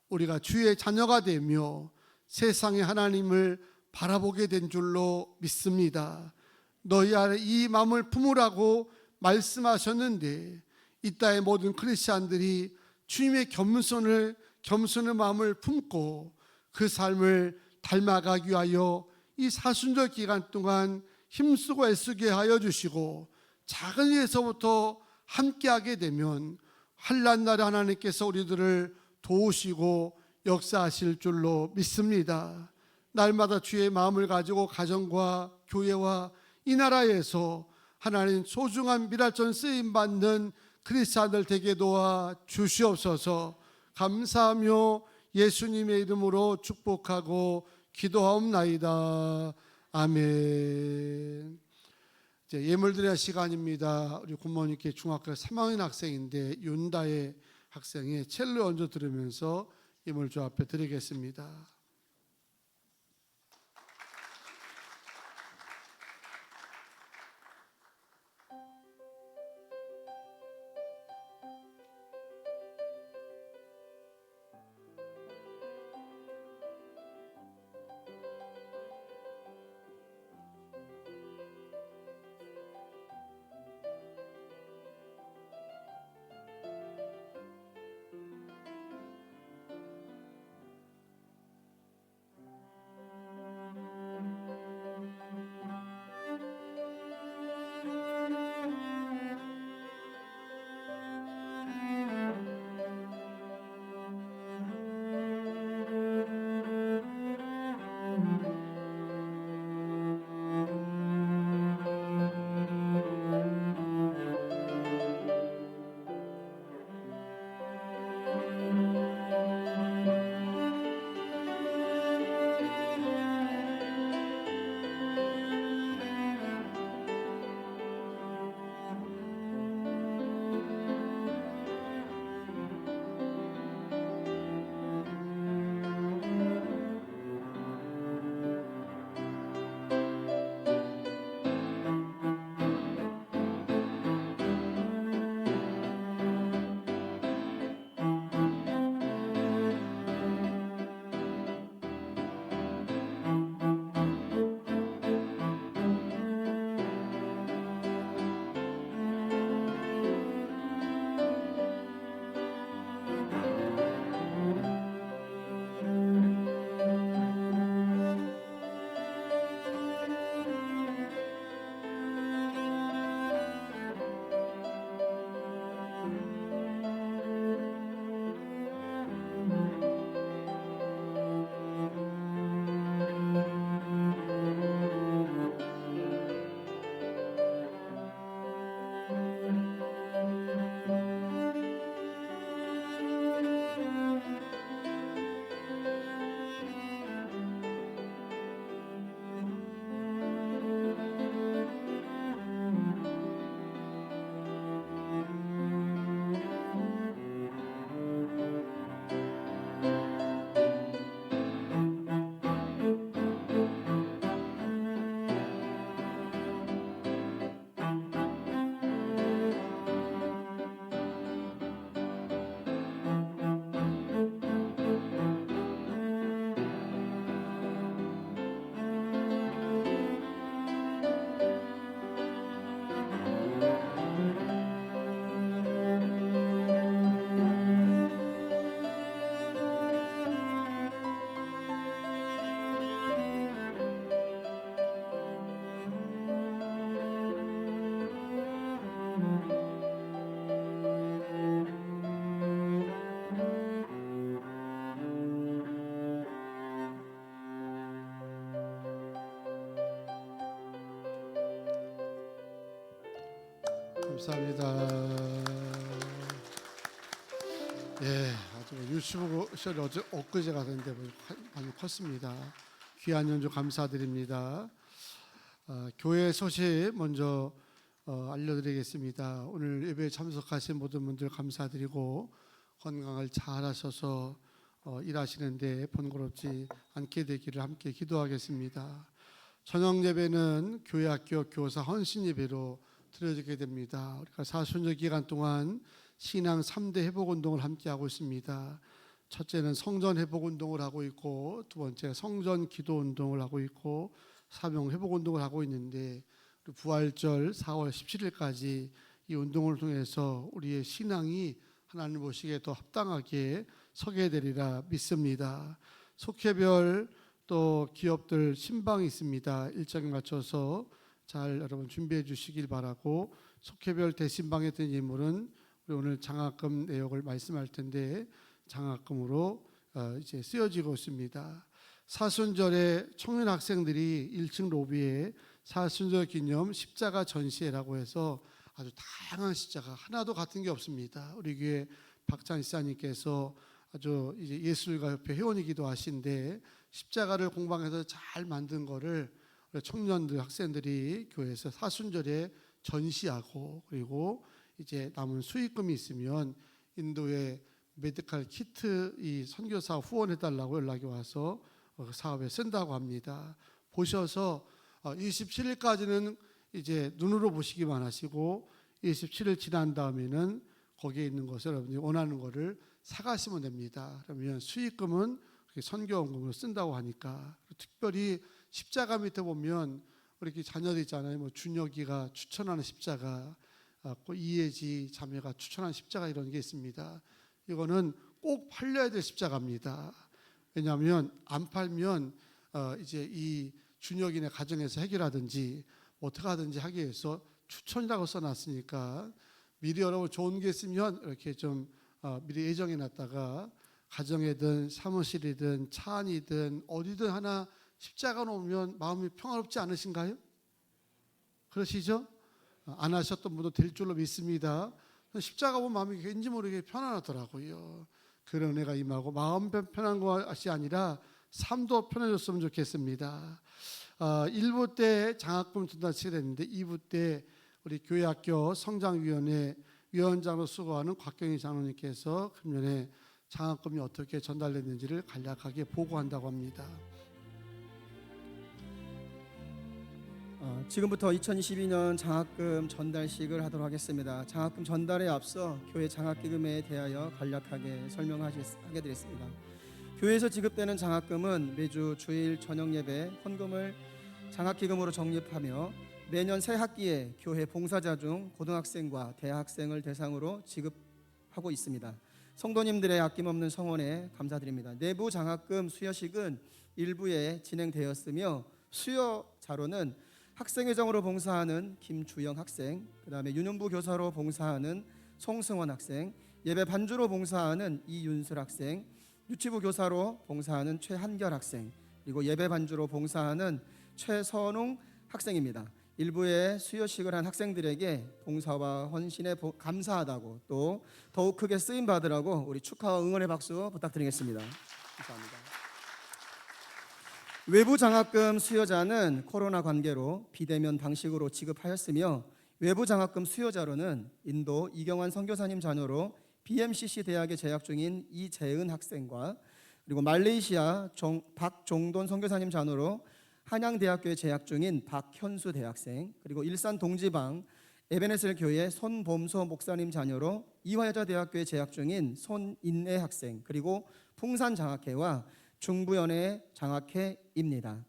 우리가 주의 자녀가 되며 세상의 하나님을 바라보게 된 줄로 믿습니다. 너희 안에 이 마음을 품으라고 말씀하셨는데 이 땅의 모든 크리스찬들이 주님의 겸손의 마음을 품고 그 삶을 닮아가기 위하여 이 사순절 기간 동안 힘쓰고 애쓰게 하여 주시고 작은 일에서부터 함께하게 되면 환난 날에 하나님께서 우리들을 도우시고 역사하실 줄로 믿습니다. 날마다 주의 마음을 가지고 가정과 교회와 이 나라에서 하나님 소중한 미랄전 쓰임받는 크리스찬들 되게 도와 주시옵소서. 감사하며 예수님의 이름으로 축복하고 기도하옵나이다. 아멘. 이제 예물드릴 시간입니다. 우리 부모님께 중학교 3학년 학생인데 윤다의 학생이 첼로 연주 들으면서 예물주 앞에 드리겠습니다. 감사합니다. 예, 아주 유튜브 시절이 엊그제 같은데 많이 컸습니다. 귀한 연주 감사드립니다. 교회 소식 먼저 알려드리겠습니다. 오늘 예배에 참석하신 모든 분들 감사드리고 건강을 잘 하셔서 일하시는데 번거롭지 않게 되기를 함께 기도하겠습니다. 저녁 예배는 교회 학교 교사 헌신 예배로 드려지게 됩니다. 우리가 사순절 기간 동안 신앙 3대 회복 운동을 함께 하고 있습니다. 첫째는 성전 회복 운동을 하고 있고, 두 번째 성전 기도 운동을 하고 있고, 사명 회복 운동을 하고 있는데, 부활절 4월 17일까지 이 운동을 통해서 우리의 신앙이 하나님 보시기에 더 합당하게 서게 되리라 믿습니다. 속회별 또 기업들 신방이 있습니다. 일정에 맞춰서 잘 여러분 준비해 주시길 바라고, 속회별 대신방에 든 예물은 우리 오늘 장학금 내역을 말씀할 텐데 장학금으로 이제 쓰여지고 있습니다. 사순절에 청년 학생들이 1층 로비에 사순절 기념 십자가 전시회라고 해서 아주 다양한 십자가 하나도 같은 게 없습니다. 우리 교회 박찬 이사님께서 아주 이제 예술가협회 회원이기도 하신데 십자가를 공방해서 잘 만든 거를 청년들 학생들이 교회에서 사순절에 전시하고, 그리고 이제 남은 수익금이 있으면 인도의 메디칼 키트 이 선교사 후원해 달라고 연락이 와서 사업에 쓴다고 합니다. 보셔서 27일까지는 이제 눈으로 보시기만 하시고 27일 지난 다음에는 거기에 있는 것을 여러분이 원하는 것을 사가시면 됩니다. 그러면 수익금은 선교원금으로 쓴다고 하니까, 특별히 십자가 밑에 보면 이렇게 자녀들 있잖아요. 뭐 준혁이가 추천하는 십자가, 이혜지 자매가 추천하는 십자가 이런 게 있습니다. 이거는 꼭 팔려야 될 십자가입니다. 왜냐하면 안 팔면 이제 이 준혁이네 가정에서 해결하든지 어떻게 하든지 하기 위해서 추천이라고 써놨으니까 미리 여러분 좋은 게 있으면 이렇게 좀 미리 예정해 놨다가 가정이든 사무실이든 차 안이든 어디든 하나 십자가 놓으면 마음이 평화롭지 않으신가요? 그러시죠? 안 하셨던 분도 될 줄로 믿습니다. 십자가 보면 마음이 왠지 모르게 편안하더라고요. 그런 은혜가 임하고 마음 편한 것이 아니라 삶도 편해졌으면 좋겠습니다. 1부 때 장학금 전달치게 됐는데 2부 때 우리 교회학교 성장위원회 위원장으로 수고하는 곽경희 장로님께서 금년에 장학금이 어떻게 전달됐는지를 간략하게 보고한다고 합니다. 지금부터 2022년 장학금 전달식을 하도록 하겠습니다. 장학금 전달에 앞서 교회 장학기금에 대하여 간략하게 설명하게 되겠습니다. 교회에서 지급되는 장학금은 매주 주일 저녁 예배 헌금을 장학기금으로 적립하며 매년 새 학기에 교회 봉사자 중 고등학생과 대학생을 대상으로 지급하고 있습니다. 성도님들의 아낌없는 성원에 감사드립니다. 내부 장학금 수여식은 일부에 진행되었으며 수여자로는 학생회장으로 봉사하는 김주영 학생, 그 다음에 유년부 교사로 봉사하는 송승원 학생, 예배 반주로 봉사하는 이윤슬 학생, 유치부 교사로 봉사하는 최한결 학생, 그리고 예배 반주로 봉사하는 최선웅 학생입니다. 일부에 수여식을 한 학생들에게 봉사와 헌신에 감사하다고, 또 더욱 크게 쓰임 받으라고 우리 축하와 응원의 박수 부탁드리겠습니다. 감사합니다. 외부 장학금 수여자는 코로나 관계로 비대면 방식으로 지급하였으며, 외부 장학금 수여자로는 인도 이경환 선교사님 자녀로 BMCC 대학에 재학 중인 이재은 학생과, 그리고 말레이시아 박종돈 선교사님 자녀로 한양대학교에 재학 중인 박현수 대학생, 그리고 일산 동지방 에베네셀 교회 손범소 목사님 자녀로 이화여자대학교에 재학 중인 손인애 학생, 그리고 풍산장학회와 중부연회 장학회입니다.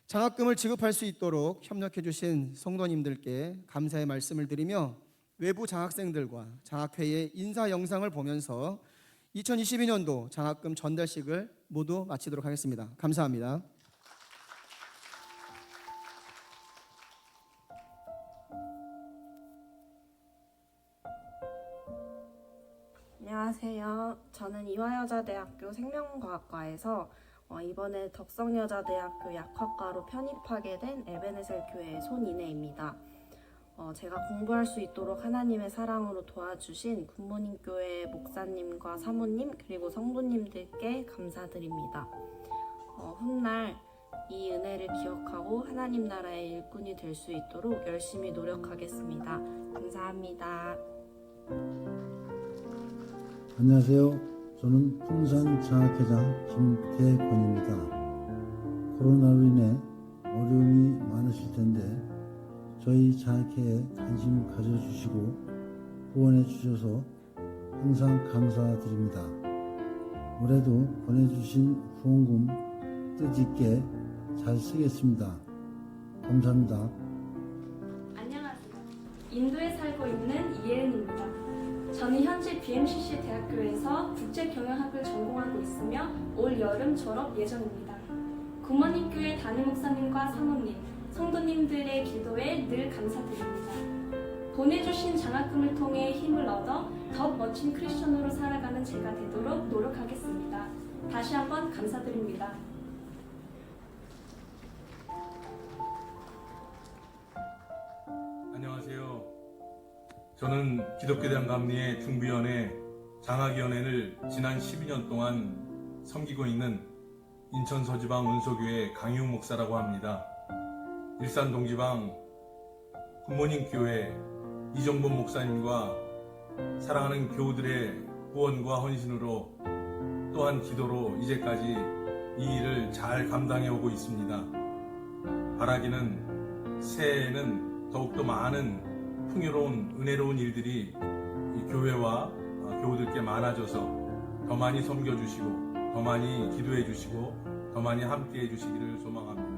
장학금을 지급할 수 있도록 협력해 주신 성도님들께 감사의 말씀을 드리며, 외부 장학생들과 장학회의 인사 영상을 보면서 2022년도 장학금 전달식을 모두 마치도록 하겠습니다. 감사합니다. 안녕하세요. 저는 이화여자대학교 생명과학과에서 이번에 덕성여자대학교 약학과로 편입하게 된 에베네셀 교회의 손인혜입니다. 제가 공부할 수 있도록 하나님의 사랑으로 도와주신 굿모닝 교회 목사님과 사모님 그리고 성도님들께 감사드립니다. 훗날 이 은혜를 기억하고 하나님 나라의 일꾼이 될 수 있도록 열심히 노력하겠습니다. 감사합니다. 안녕하세요. 저는 풍산장학회장 김태권입니다. 코로나로 인해 어려움이 많으실 텐데 저희 장학회에 관심 가져주시고 후원해 주셔서 항상 감사드립니다. 올해도 보내주신 후원금 뜻있게 잘 쓰겠습니다. 감사합니다. 안녕하세요. 인도에 살고 있는 이혜은입니다. 저는 현재 BMCC 대학교에서 국제경영학을 전공하고 있으며 올 여름 졸업 예정입니다. 굿모닝 교회 담임 목사님과 사모님, 성도님들의 기도에 늘 감사드립니다. 보내주신 장학금을 통해 힘을 얻어 더 멋진 크리스천으로 살아가는 제가 되도록 노력하겠습니다. 다시 한번 감사드립니다. 안녕하세요. 저는 기독교대학 감리의 중비원회 장학위원회를 지난 12년 동안 섬기고 있는 인천 서지방 은소교회 강희웅 목사라고 합니다. 일산 동지방 굿모닝 교회 이정범 목사님과 사랑하는 교우들의 후원과 헌신으로 또한 기도로 이제까지 이 일을 잘 감당해 오고 있습니다. 바라기는 새해에는 더욱더 많은 풍요로운 은혜로운 일들이 이 교회와 교우들께 많아져서 더 많이 섬겨주시고 더 많이 기도해 주시고 더 많이 함께해 주시기를 소망합니다.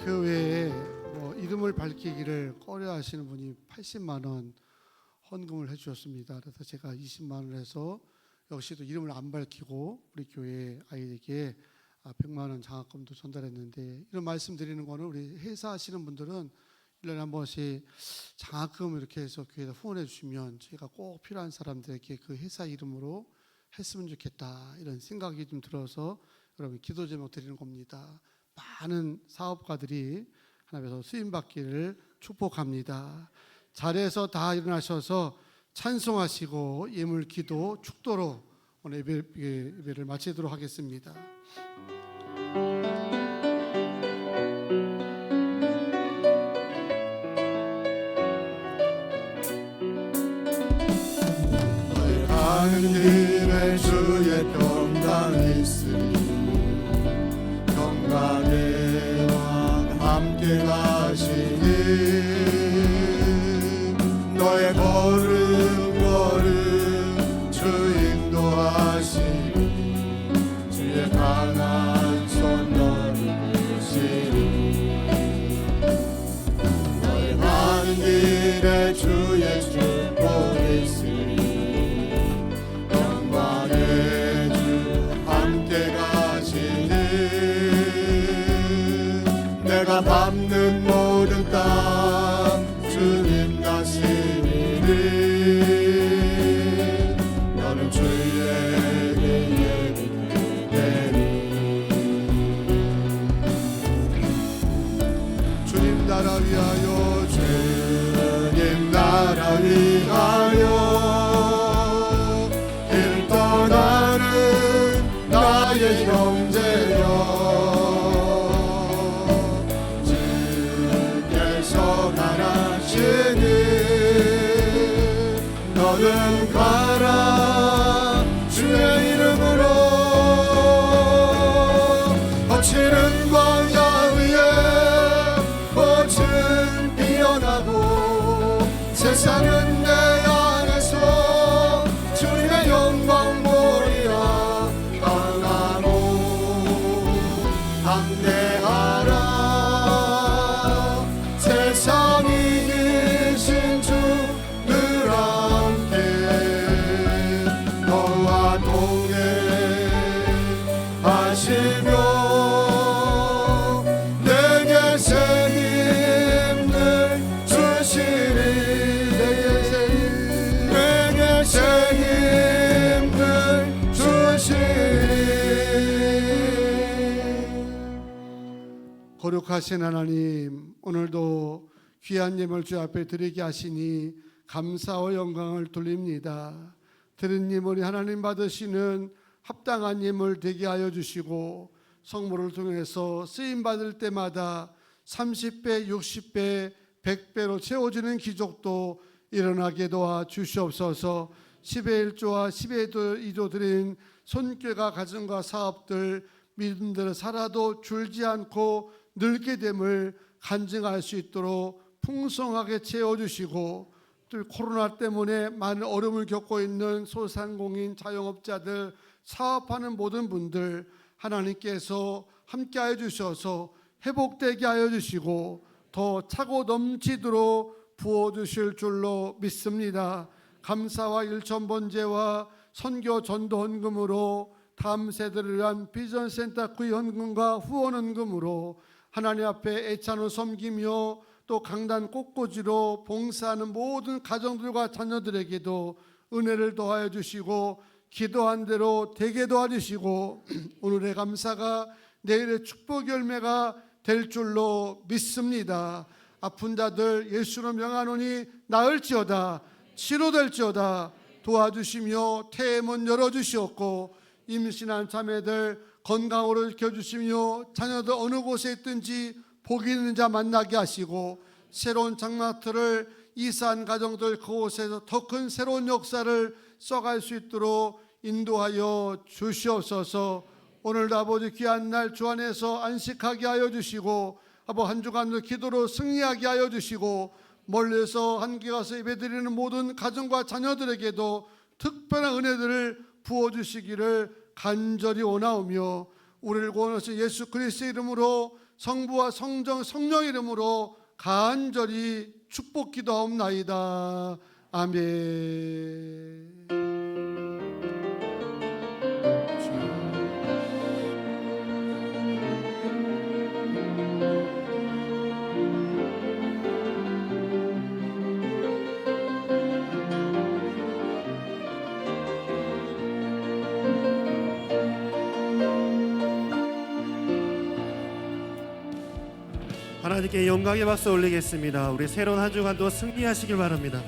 그 외에 이름을 밝히기를 꺼려하시는 분이 80만 원 헌금을 해주셨습니다. 그래서 제가 20만 원을 해서 역시도 이름을 안 밝히고 우리 교회 아이에게 100만 원 장학금도 전달했는데, 이런 말씀드리는 거는 우리 회사하시는 분들은 1년에 한 번씩 장학금 이렇게 해서 교회에다 후원해 주시면 저희가 꼭 필요한 사람들에게 그 회사 이름으로 했으면 좋겠다, 이런 생각이 좀 들어서 여러분 기도 제목 드리는 겁니다. 많은 사업가들이 하나님께서 쓰임받기를 축복합니다. 자리에서 다 일어나셔서 찬송하시고 예물 기도 축도로 오늘 예배를 마치도록 하겠습니다. 가는 길에 주의 평강이 있으니 평강의 왕 함께 가시니 너의 걸음 주 인도하시니 주의 강한 손 너를 드시니 너의 가는 길에 주의 축복 있으니 영광의 주 함께 가시니 내가 밟는 거룩하신 하나님, 오늘도 귀한 예물 주 앞에 드리게 하시니 감사와 영광을 돌립니다. 드린 예물이 하나님 받으시는 합당한 예물 되게 하여 주시고 성물을 통해서 쓰임 받을 때마다 30배, 60배, 100배로 채워지는 기적도 일어나게 도와 주시옵소서. 10의 1조와 10의 2조 드린 손길과 가정과 사업들 믿음대로 살아도 줄지 않고 늘게 됨을 간증할 수 있도록 풍성하게 채워주시고, 또 코로나 때문에 많은 어려움을 겪고 있는 소상공인 자영업자들, 사업하는 모든 분들 하나님께서 함께하여 주셔서 회복되게 하여 주시고 더 차고 넘치도록 부어주실 줄로 믿습니다. 감사와 일천번제와 선교 전도 헌금으로 다음 세대를 위한 비전센터 구현금과 후원헌금으로 하나님 앞에 애찬을 섬기며 또 강단 꽃꽂이로 봉사하는 모든 가정들과 자녀들에게도 은혜를 더하여 주시고 기도한 대로 되게 도와주시고 오늘의 감사가 내일의 축복 열매가 될 줄로 믿습니다. 아픈 자들 예수로 명하노니 나을지어다, 치료될지어다. 도와주시며 태의 문 열어주시옵고 임신한 자매들 건강으로 지켜주시며 자녀들 어느 곳에 있든지 복이 있는 자 만나게 하시고 새로운 장마틀을 이사한 가정들 그곳에서 더 큰 새로운 역사를 써갈 수 있도록 인도하여 주시옵소서. 오늘도 아버지 귀한 날 주 안에서 안식하게 하여 주시고 아버지 한 주간도 기도로 승리하게 하여 주시고 멀리서 함께 가서 예배드리는 모든 가정과 자녀들에게도 특별한 은혜들을 부어주시기를 간절히 원하오며 우리를 구원하신 예수 그리스도의 이름으로 성부와 성령 이름으로 간절히 축복 기도하옵나이다. 아멘. 하나님께 영광의 박수 올리겠습니다. 우리 새로운 한 주간도 승리하시길 바랍니다.